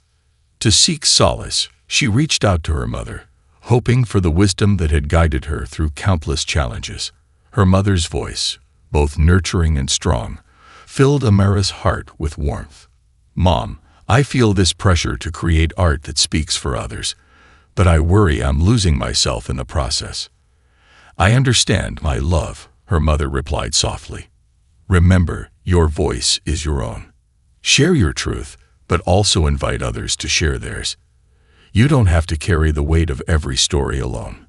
To seek solace, she reached out to her mother, hoping for the wisdom that had guided her through countless challenges. Her mother's voice, both nurturing and strong, filled Amara's heart with warmth. "Mom, I feel this pressure to create art that speaks for others, but I worry I'm losing myself in the process." "I understand, my love," her mother replied softly. "Remember, your voice is your own. Share your truth, but also invite others to share theirs. You don't have to carry the weight of every story alone."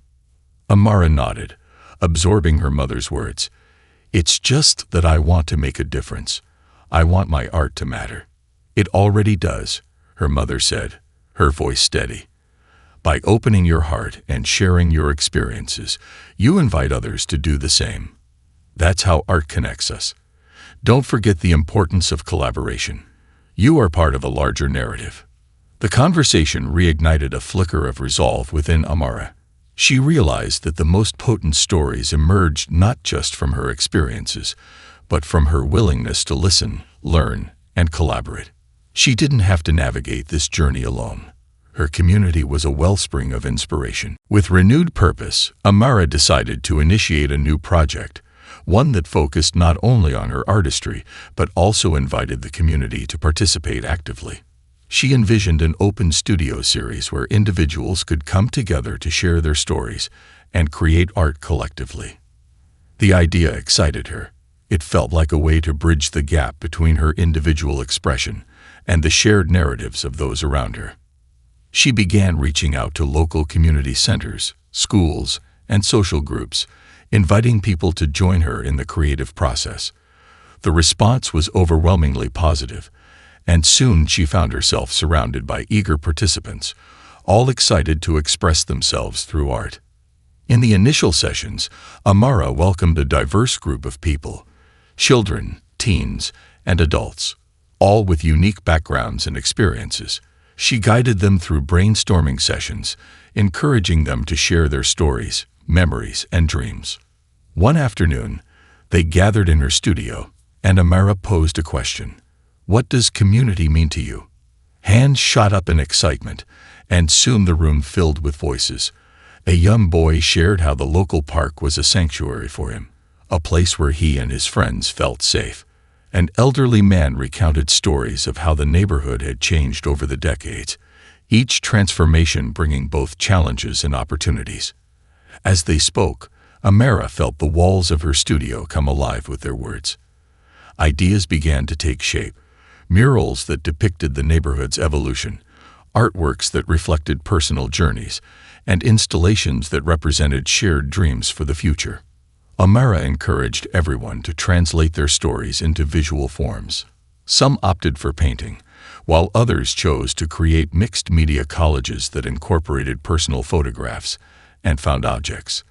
Amara nodded, absorbing her mother's words. "It's just that I want to make a difference. I want my art to matter." "It already does," her mother said, her voice steady. "By opening your heart and sharing your experiences, you invite others to do the same. That's how art connects us. Don't forget the importance of collaboration. You are part of a larger narrative." The conversation reignited a flicker of resolve within Amara. She realized that the most potent stories emerged not just from her experiences, but from her willingness to listen, learn, and collaborate. She didn't have to navigate this journey alone. Her community was a wellspring of inspiration. With renewed purpose, Amara decided to initiate a new project, one that focused not only on her artistry, but also invited the community to participate actively. She envisioned an open studio series where individuals could come together to share their stories and create art collectively. The idea excited her. It felt like a way to bridge the gap between her individual expression and the shared narratives of those around her. She began reaching out to local community centers, schools, and social groups, inviting people to join her in the creative process. The response was overwhelmingly positive, and soon she found herself surrounded by eager participants, all excited to express themselves through art. In the initial sessions, Amara welcomed a diverse group of people: children, teens, and adults, all with unique backgrounds and experiences. She guided them through brainstorming sessions, encouraging them to share their stories, memories, and dreams. One afternoon, they gathered in her studio, and Amara posed a question. "What does community mean to you?" Hands shot up in excitement, and soon the room filled with voices. A young boy shared how the local park was a sanctuary for him, a place where he and his friends felt safe. An elderly man recounted stories of how the neighborhood had changed over the decades, each transformation bringing both challenges and opportunities. As they spoke, Amara felt the walls of her studio come alive with their words. Ideas began to take shape: murals that depicted the neighborhood's evolution, artworks that reflected personal journeys, and installations that represented shared dreams for the future. Amara encouraged everyone to translate their stories into visual forms. Some opted for painting, while others chose to create mixed media collages that incorporated personal photographs and found objects.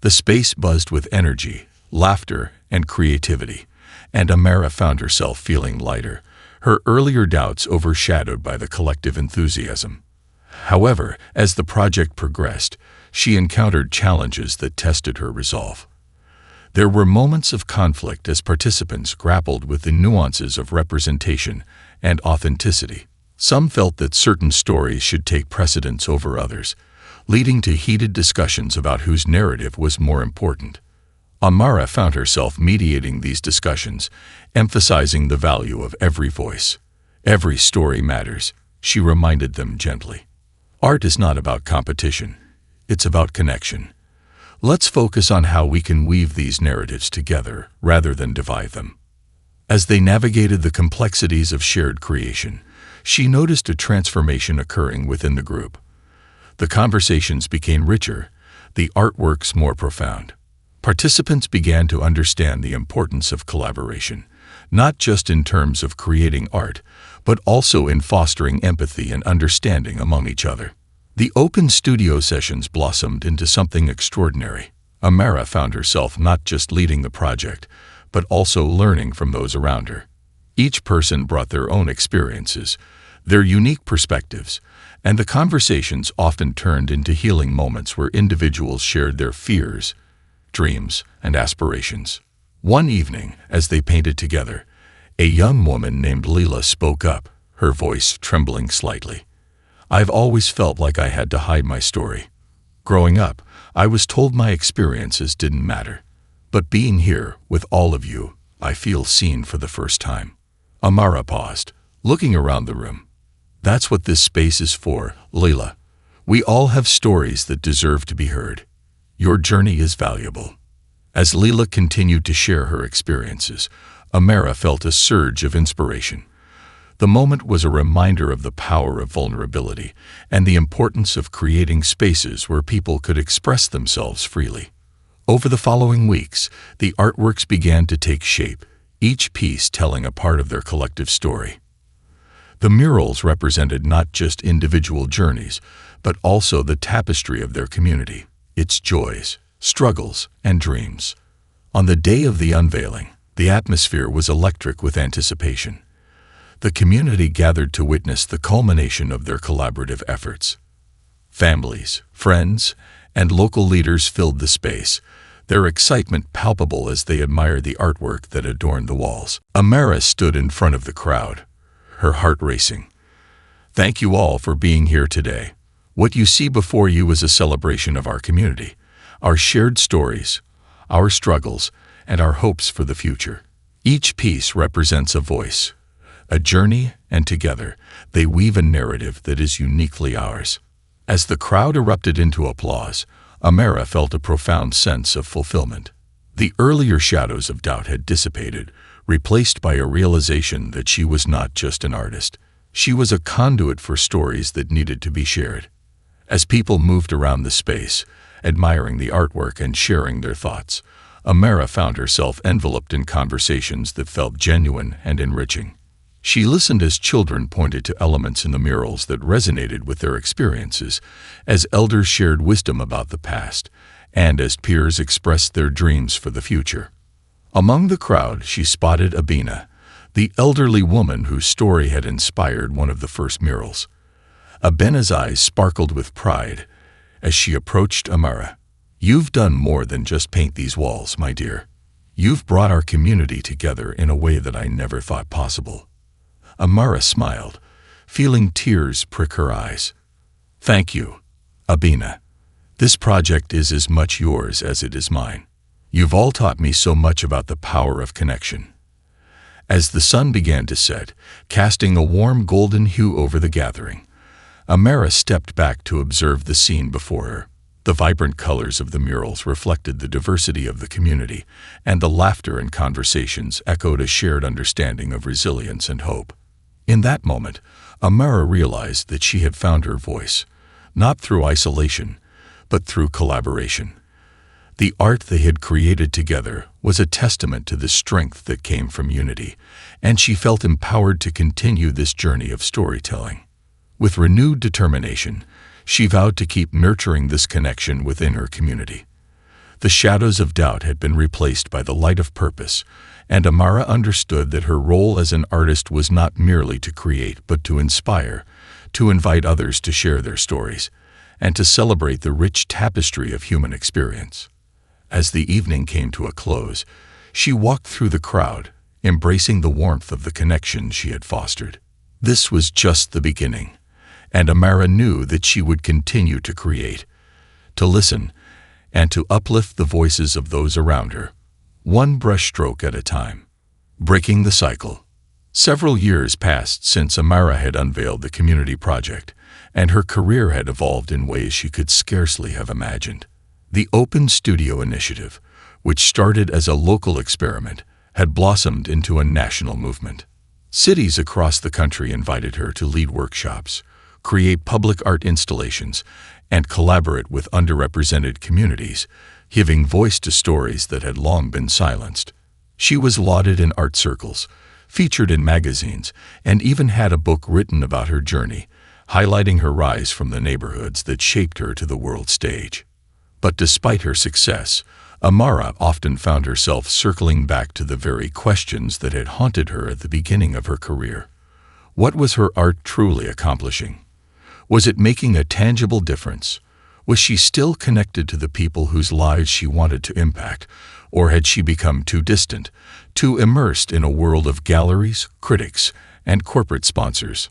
The space buzzed with energy, laughter, and creativity, and Amara found herself feeling lighter, her earlier doubts overshadowed by the collective enthusiasm. However, as the project progressed, she encountered challenges that tested her resolve. There were moments of conflict as participants grappled with the nuances of representation and authenticity. Some felt that certain stories should take precedence over others, leading to heated discussions about whose narrative was more important. Amara found herself mediating these discussions, emphasizing the value of every voice. "Every story matters," she reminded them gently. "Art is not about competition. It's about connection. Let's focus on how we can weave these narratives together rather than divide them. As they navigated the complexities of shared creation, she noticed a transformation occurring within the group. The conversations became richer, the artworks more profound. Participants began to understand the importance of collaboration, not just in terms of creating art, but also in fostering empathy and understanding among each other. The open studio sessions blossomed into something extraordinary. Amara found herself not just leading the project, but also learning from those around her. Each person brought their own experiences, their unique perspectives, and the conversations often turned into healing moments where individuals shared their fears, dreams, and aspirations. One evening, as they painted together, a young woman named Leela spoke up, her voice trembling slightly. "I've always felt like I had to hide my story. Growing up, I was told my experiences didn't matter. But being here with all of you, I feel seen for the first time." Amara paused, looking around the room. "That's what this space is for, Leela. We all have stories that deserve to be heard. Your journey is valuable." As Leela continued to share her experiences, Amara felt a surge of inspiration. The moment was a reminder of the power of vulnerability and the importance of creating spaces where people could express themselves freely. Over the following weeks, the artworks began to take shape, each piece telling a part of their collective story. The murals represented not just individual journeys, but also the tapestry of their community, its joys, struggles, and dreams. On the day of the unveiling, the atmosphere was electric with anticipation. The community gathered to witness the culmination of their collaborative efforts. Families, friends, and local leaders filled the space, their excitement palpable as they admired the artwork that adorned the walls. Amara stood in front of the crowd, her heart racing. "Thank you all for being here today. What you see before you is a celebration of our community, our shared stories, our struggles, and our hopes for the future. Each piece represents a voice, a journey, and together, they weave a narrative that is uniquely ours." As the crowd erupted into applause, Amara felt a profound sense of fulfillment. The earlier shadows of doubt had dissipated, replaced by a realization that she was not just an artist. She was a conduit for stories that needed to be shared. As people moved around the space, admiring the artwork and sharing their thoughts, Amara found herself enveloped in conversations that felt genuine and enriching. She listened as children pointed to elements in the murals that resonated with their experiences, as elders shared wisdom about the past, and as peers expressed their dreams for the future. Among the crowd, she spotted Abina, the elderly woman whose story had inspired one of the first murals. Abina's eyes sparkled with pride as she approached Amara. "You've done more than just paint these walls, my dear. You've brought our community together in a way that I never thought possible." Amara smiled, feeling tears prick her eyes. "Thank you, Abina. This project is as much yours as it is mine. You've all taught me so much about the power of connection." As the sun began to set, casting a warm golden hue over the gathering, Amara stepped back to observe the scene before her. The vibrant colors of the murals reflected the diversity of the community, and the laughter and conversations echoed a shared understanding of resilience and hope. In that moment, Amara realized that she had found her voice, not through isolation, but through collaboration. The art they had created together was a testament to the strength that came from unity, and she felt empowered to continue this journey of storytelling. With renewed determination, she vowed to keep nurturing this connection within her community. The shadows of doubt had been replaced by the light of purpose, and Amara understood that her role as an artist was not merely to create but to inspire, to invite others to share their stories, and to celebrate the rich tapestry of human experience. As the evening came to a close, she walked through the crowd, embracing the warmth of the connection she had fostered. This was just the beginning, and Amara knew that she would continue to create, to listen, and to uplift the voices of those around her, one brushstroke at a time, breaking the cycle. Several years passed since Amara had unveiled the community project, and her career had evolved in ways she could scarcely have imagined. The Open Studio Initiative, which started as a local experiment, had blossomed into a national movement. Cities across the country invited her to lead workshops, create public art installations, and collaborate with underrepresented communities, giving voice to stories that had long been silenced. She was lauded in art circles, featured in magazines, and even had a book written about her journey, highlighting her rise from the neighborhoods that shaped her to the world stage. But despite her success, Amara often found herself circling back to the very questions that had haunted her at the beginning of her career. What was her art truly accomplishing? Was it making a tangible difference? Was she still connected to the people whose lives she wanted to impact, or had she become too distant, too immersed in a world of galleries, critics, and corporate sponsors?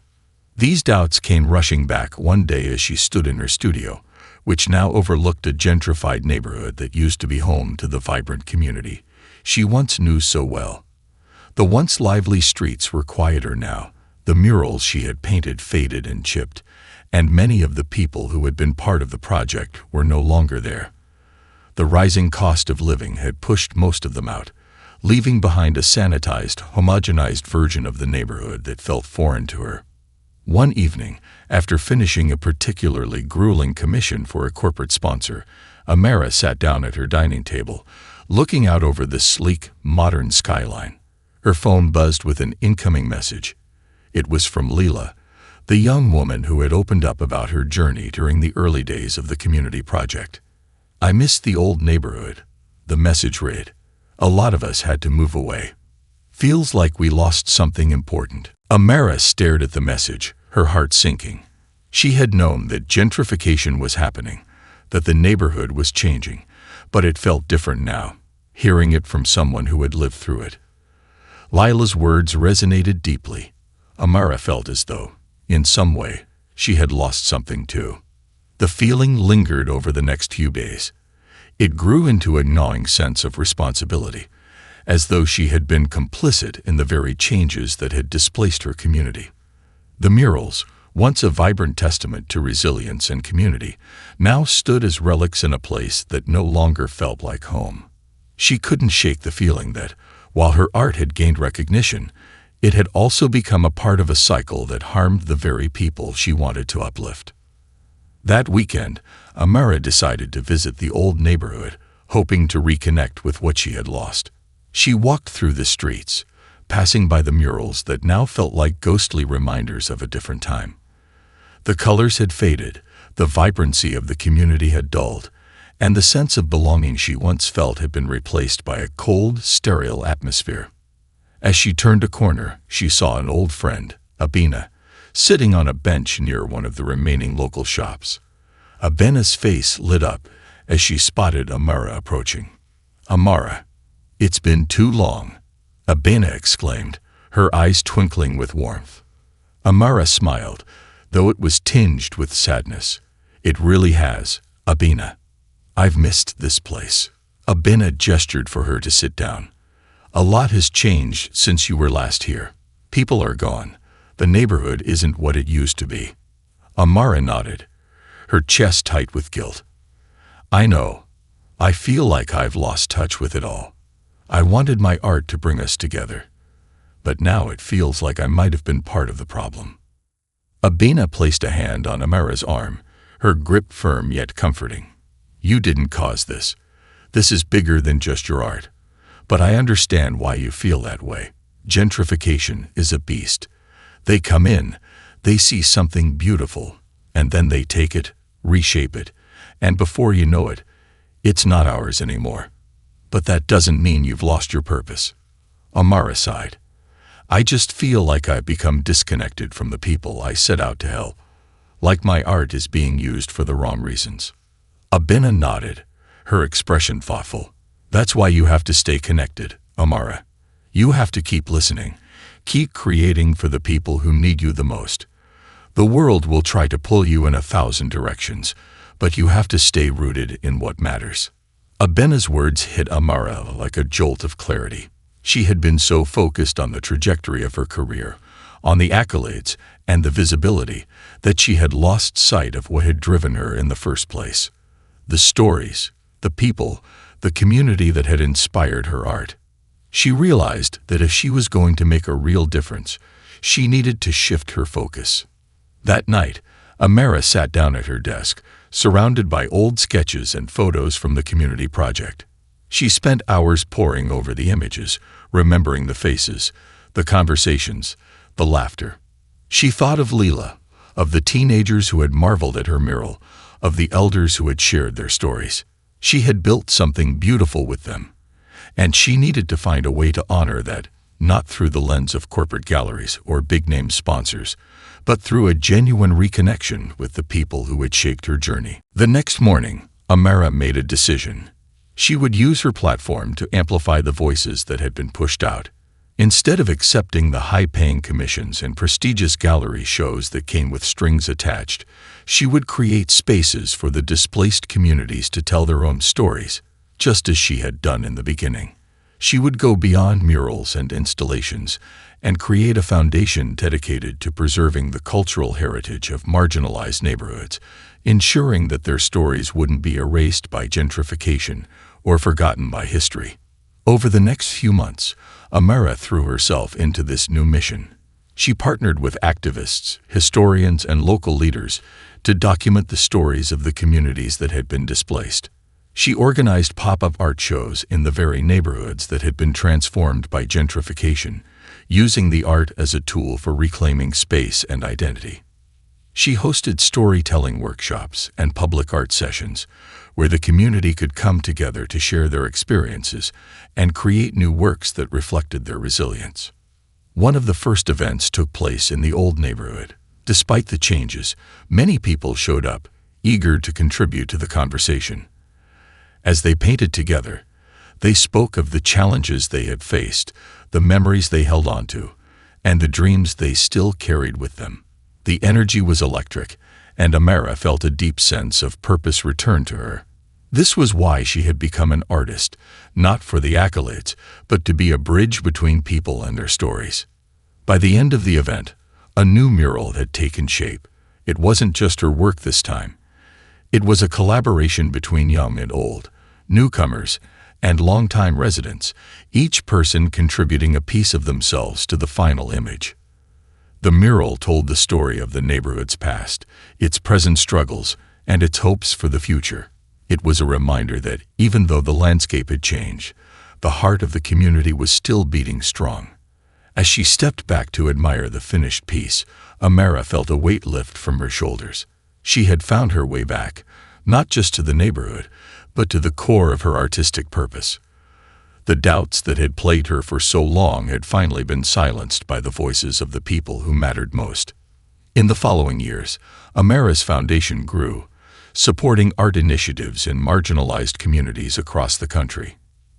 These doubts came rushing back one day as she stood in her studio, which now overlooked a gentrified neighborhood that used to be home to the vibrant community she once knew so well. The once lively streets were quieter now, the murals she had painted faded and chipped, and many of the people who had been part of the project were no longer there. The rising cost of living had pushed most of them out, leaving behind a sanitized, homogenized version of the neighborhood that felt foreign to her. One evening, after finishing a particularly grueling commission for a corporate sponsor, Amara sat down at her dining table, looking out over the sleek, modern skyline. Her phone buzzed with an incoming message. It was from Leela, the young woman who had opened up about her journey during the early days of the community project. "I miss the old neighborhood," the message read. "A lot of us had to move away. Feels like we lost something important." Amara stared at the message, her heart sinking. She had known that gentrification was happening, that the neighborhood was changing, but it felt different now, hearing it from someone who had lived through it. Lila's words resonated deeply. Amara felt as though, in some way, she had lost something too. The feeling lingered over the next few days. It grew into a gnawing sense of responsibility, as though she had been complicit in the very changes that had displaced her community. The murals, once a vibrant testament to resilience and community, now stood as relics in a place that no longer felt like home. She couldn't shake the feeling that, while her art had gained recognition, it had also become a part of a cycle that harmed the very people she wanted to uplift. That weekend, Amara decided to visit the old neighborhood, hoping to reconnect with what she had lost. She walked through the streets, passing by the murals that now felt like ghostly reminders of a different time. The colors had faded, the vibrancy of the community had dulled, and the sense of belonging she once felt had been replaced by a cold, sterile atmosphere. As she turned a corner, she saw an old friend, Abina, sitting on a bench near one of the remaining local shops. Abina's face lit up as she spotted Amara approaching. "Amara, it's been too long," Abina exclaimed, her eyes twinkling with warmth. Amara smiled, though it was tinged with sadness. "It really has, Abina. I've missed this place." Abina gestured for her to sit down. "A lot has changed since you were last here. People are gone. The neighborhood isn't what it used to be." Amara nodded, her chest tight with guilt. "I know. I feel like I've lost touch with it all. I wanted my art to bring us together, but now it feels like I might have been part of the problem." Abina placed a hand on Amara's arm, her grip firm yet comforting. "You didn't cause this. This is bigger than just your art. But I understand why you feel that way. Gentrification is a beast. They come in, they see something beautiful, and then they take it, reshape it, and before you know it, it's not ours anymore. But that doesn't mean you've lost your purpose." Amara sighed. "I just feel like I've become disconnected from the people I set out to help, like my art is being used for the wrong reasons." Abina nodded, her expression thoughtful. "That's why you have to stay connected, Amara. You have to keep listening, keep creating for the people who need you the most. The world will try to pull you in 1,000 directions, but you have to stay rooted in what matters." Abina's words hit Amara like a jolt of clarity. She had been so focused on the trajectory of her career, on the accolades and the visibility, that she had lost sight of what had driven her in the first place. The stories, the people, the community that had inspired her art. She realized that if she was going to make a real difference, she needed to shift her focus. That night, Amara sat down at her desk, surrounded by old sketches and photos from the community project. She spent hours poring over the images, remembering the faces, the conversations, the laughter. She thought of Leela, of the teenagers who had marveled at her mural, of the elders who had shared their stories. She had built something beautiful with them, and she needed to find a way to honor that, not through the lens of corporate galleries or big-name sponsors, but through a genuine reconnection with the people who had shaped her journey. The next morning, Amara made a decision. She would use her platform to amplify the voices that had been pushed out. Instead of accepting the high-paying commissions and prestigious gallery shows that came with strings attached, she would create spaces for the displaced communities to tell their own stories, just as she had done in the beginning. She would go beyond murals and installations and create a foundation dedicated to preserving the cultural heritage of marginalized neighborhoods, ensuring that their stories wouldn't be erased by gentrification or forgotten by history. Over the next few months, Amara threw herself into this new mission. She partnered with activists, historians, and local leaders to document the stories of the communities that had been displaced. She organized pop-up art shows in the very neighborhoods that had been transformed by gentrification, using the art as a tool for reclaiming space and identity. She hosted storytelling workshops and public art sessions where the community could come together to share their experiences and create new works that reflected their resilience. One of the first events took place in the old neighborhood. Despite the changes, many people showed up, eager to contribute to the conversation. As they painted together, they spoke of the challenges they had faced, the memories they held onto, and the dreams they still carried with them. The energy was electric, and Amara felt a deep sense of purpose return to her. This was why she had become an artist, not for the accolades, but to be a bridge between people and their stories. By the end of the event, a new mural had taken shape. It wasn't just her work this time. It was a collaboration between young and old, newcomers, and longtime residents, each person contributing a piece of themselves to the final image. The mural told the story of the neighborhood's past, its present struggles, and its hopes for the future. It was a reminder that, even though the landscape had changed, the heart of the community was still beating strong. As she stepped back to admire the finished piece, Amara felt a weight lift from her shoulders. She had found her way back, not just to the neighborhood, but to the core of her artistic purpose. The doubts that had plagued her for so long had finally been silenced by the voices of the people who mattered most. In the following years, Amara's foundation grew, supporting art initiatives in marginalized communities across the country.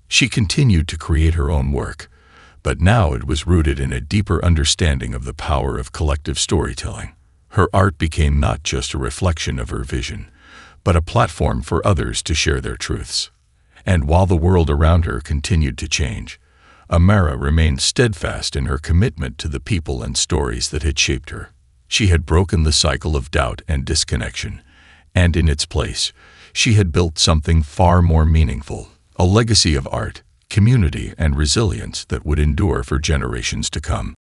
She continued to create her own work, but now it was rooted in a deeper understanding of the power of collective storytelling. Her art became not just a reflection of her vision, but a platform for others to share their truths. And while the world around her continued to change, Amara remained steadfast in her commitment to the people and stories that had shaped her. She had broken the cycle of doubt and disconnection, and in its place, she had built something far more meaningful, a legacy of art, community, and resilience that would endure for generations to come.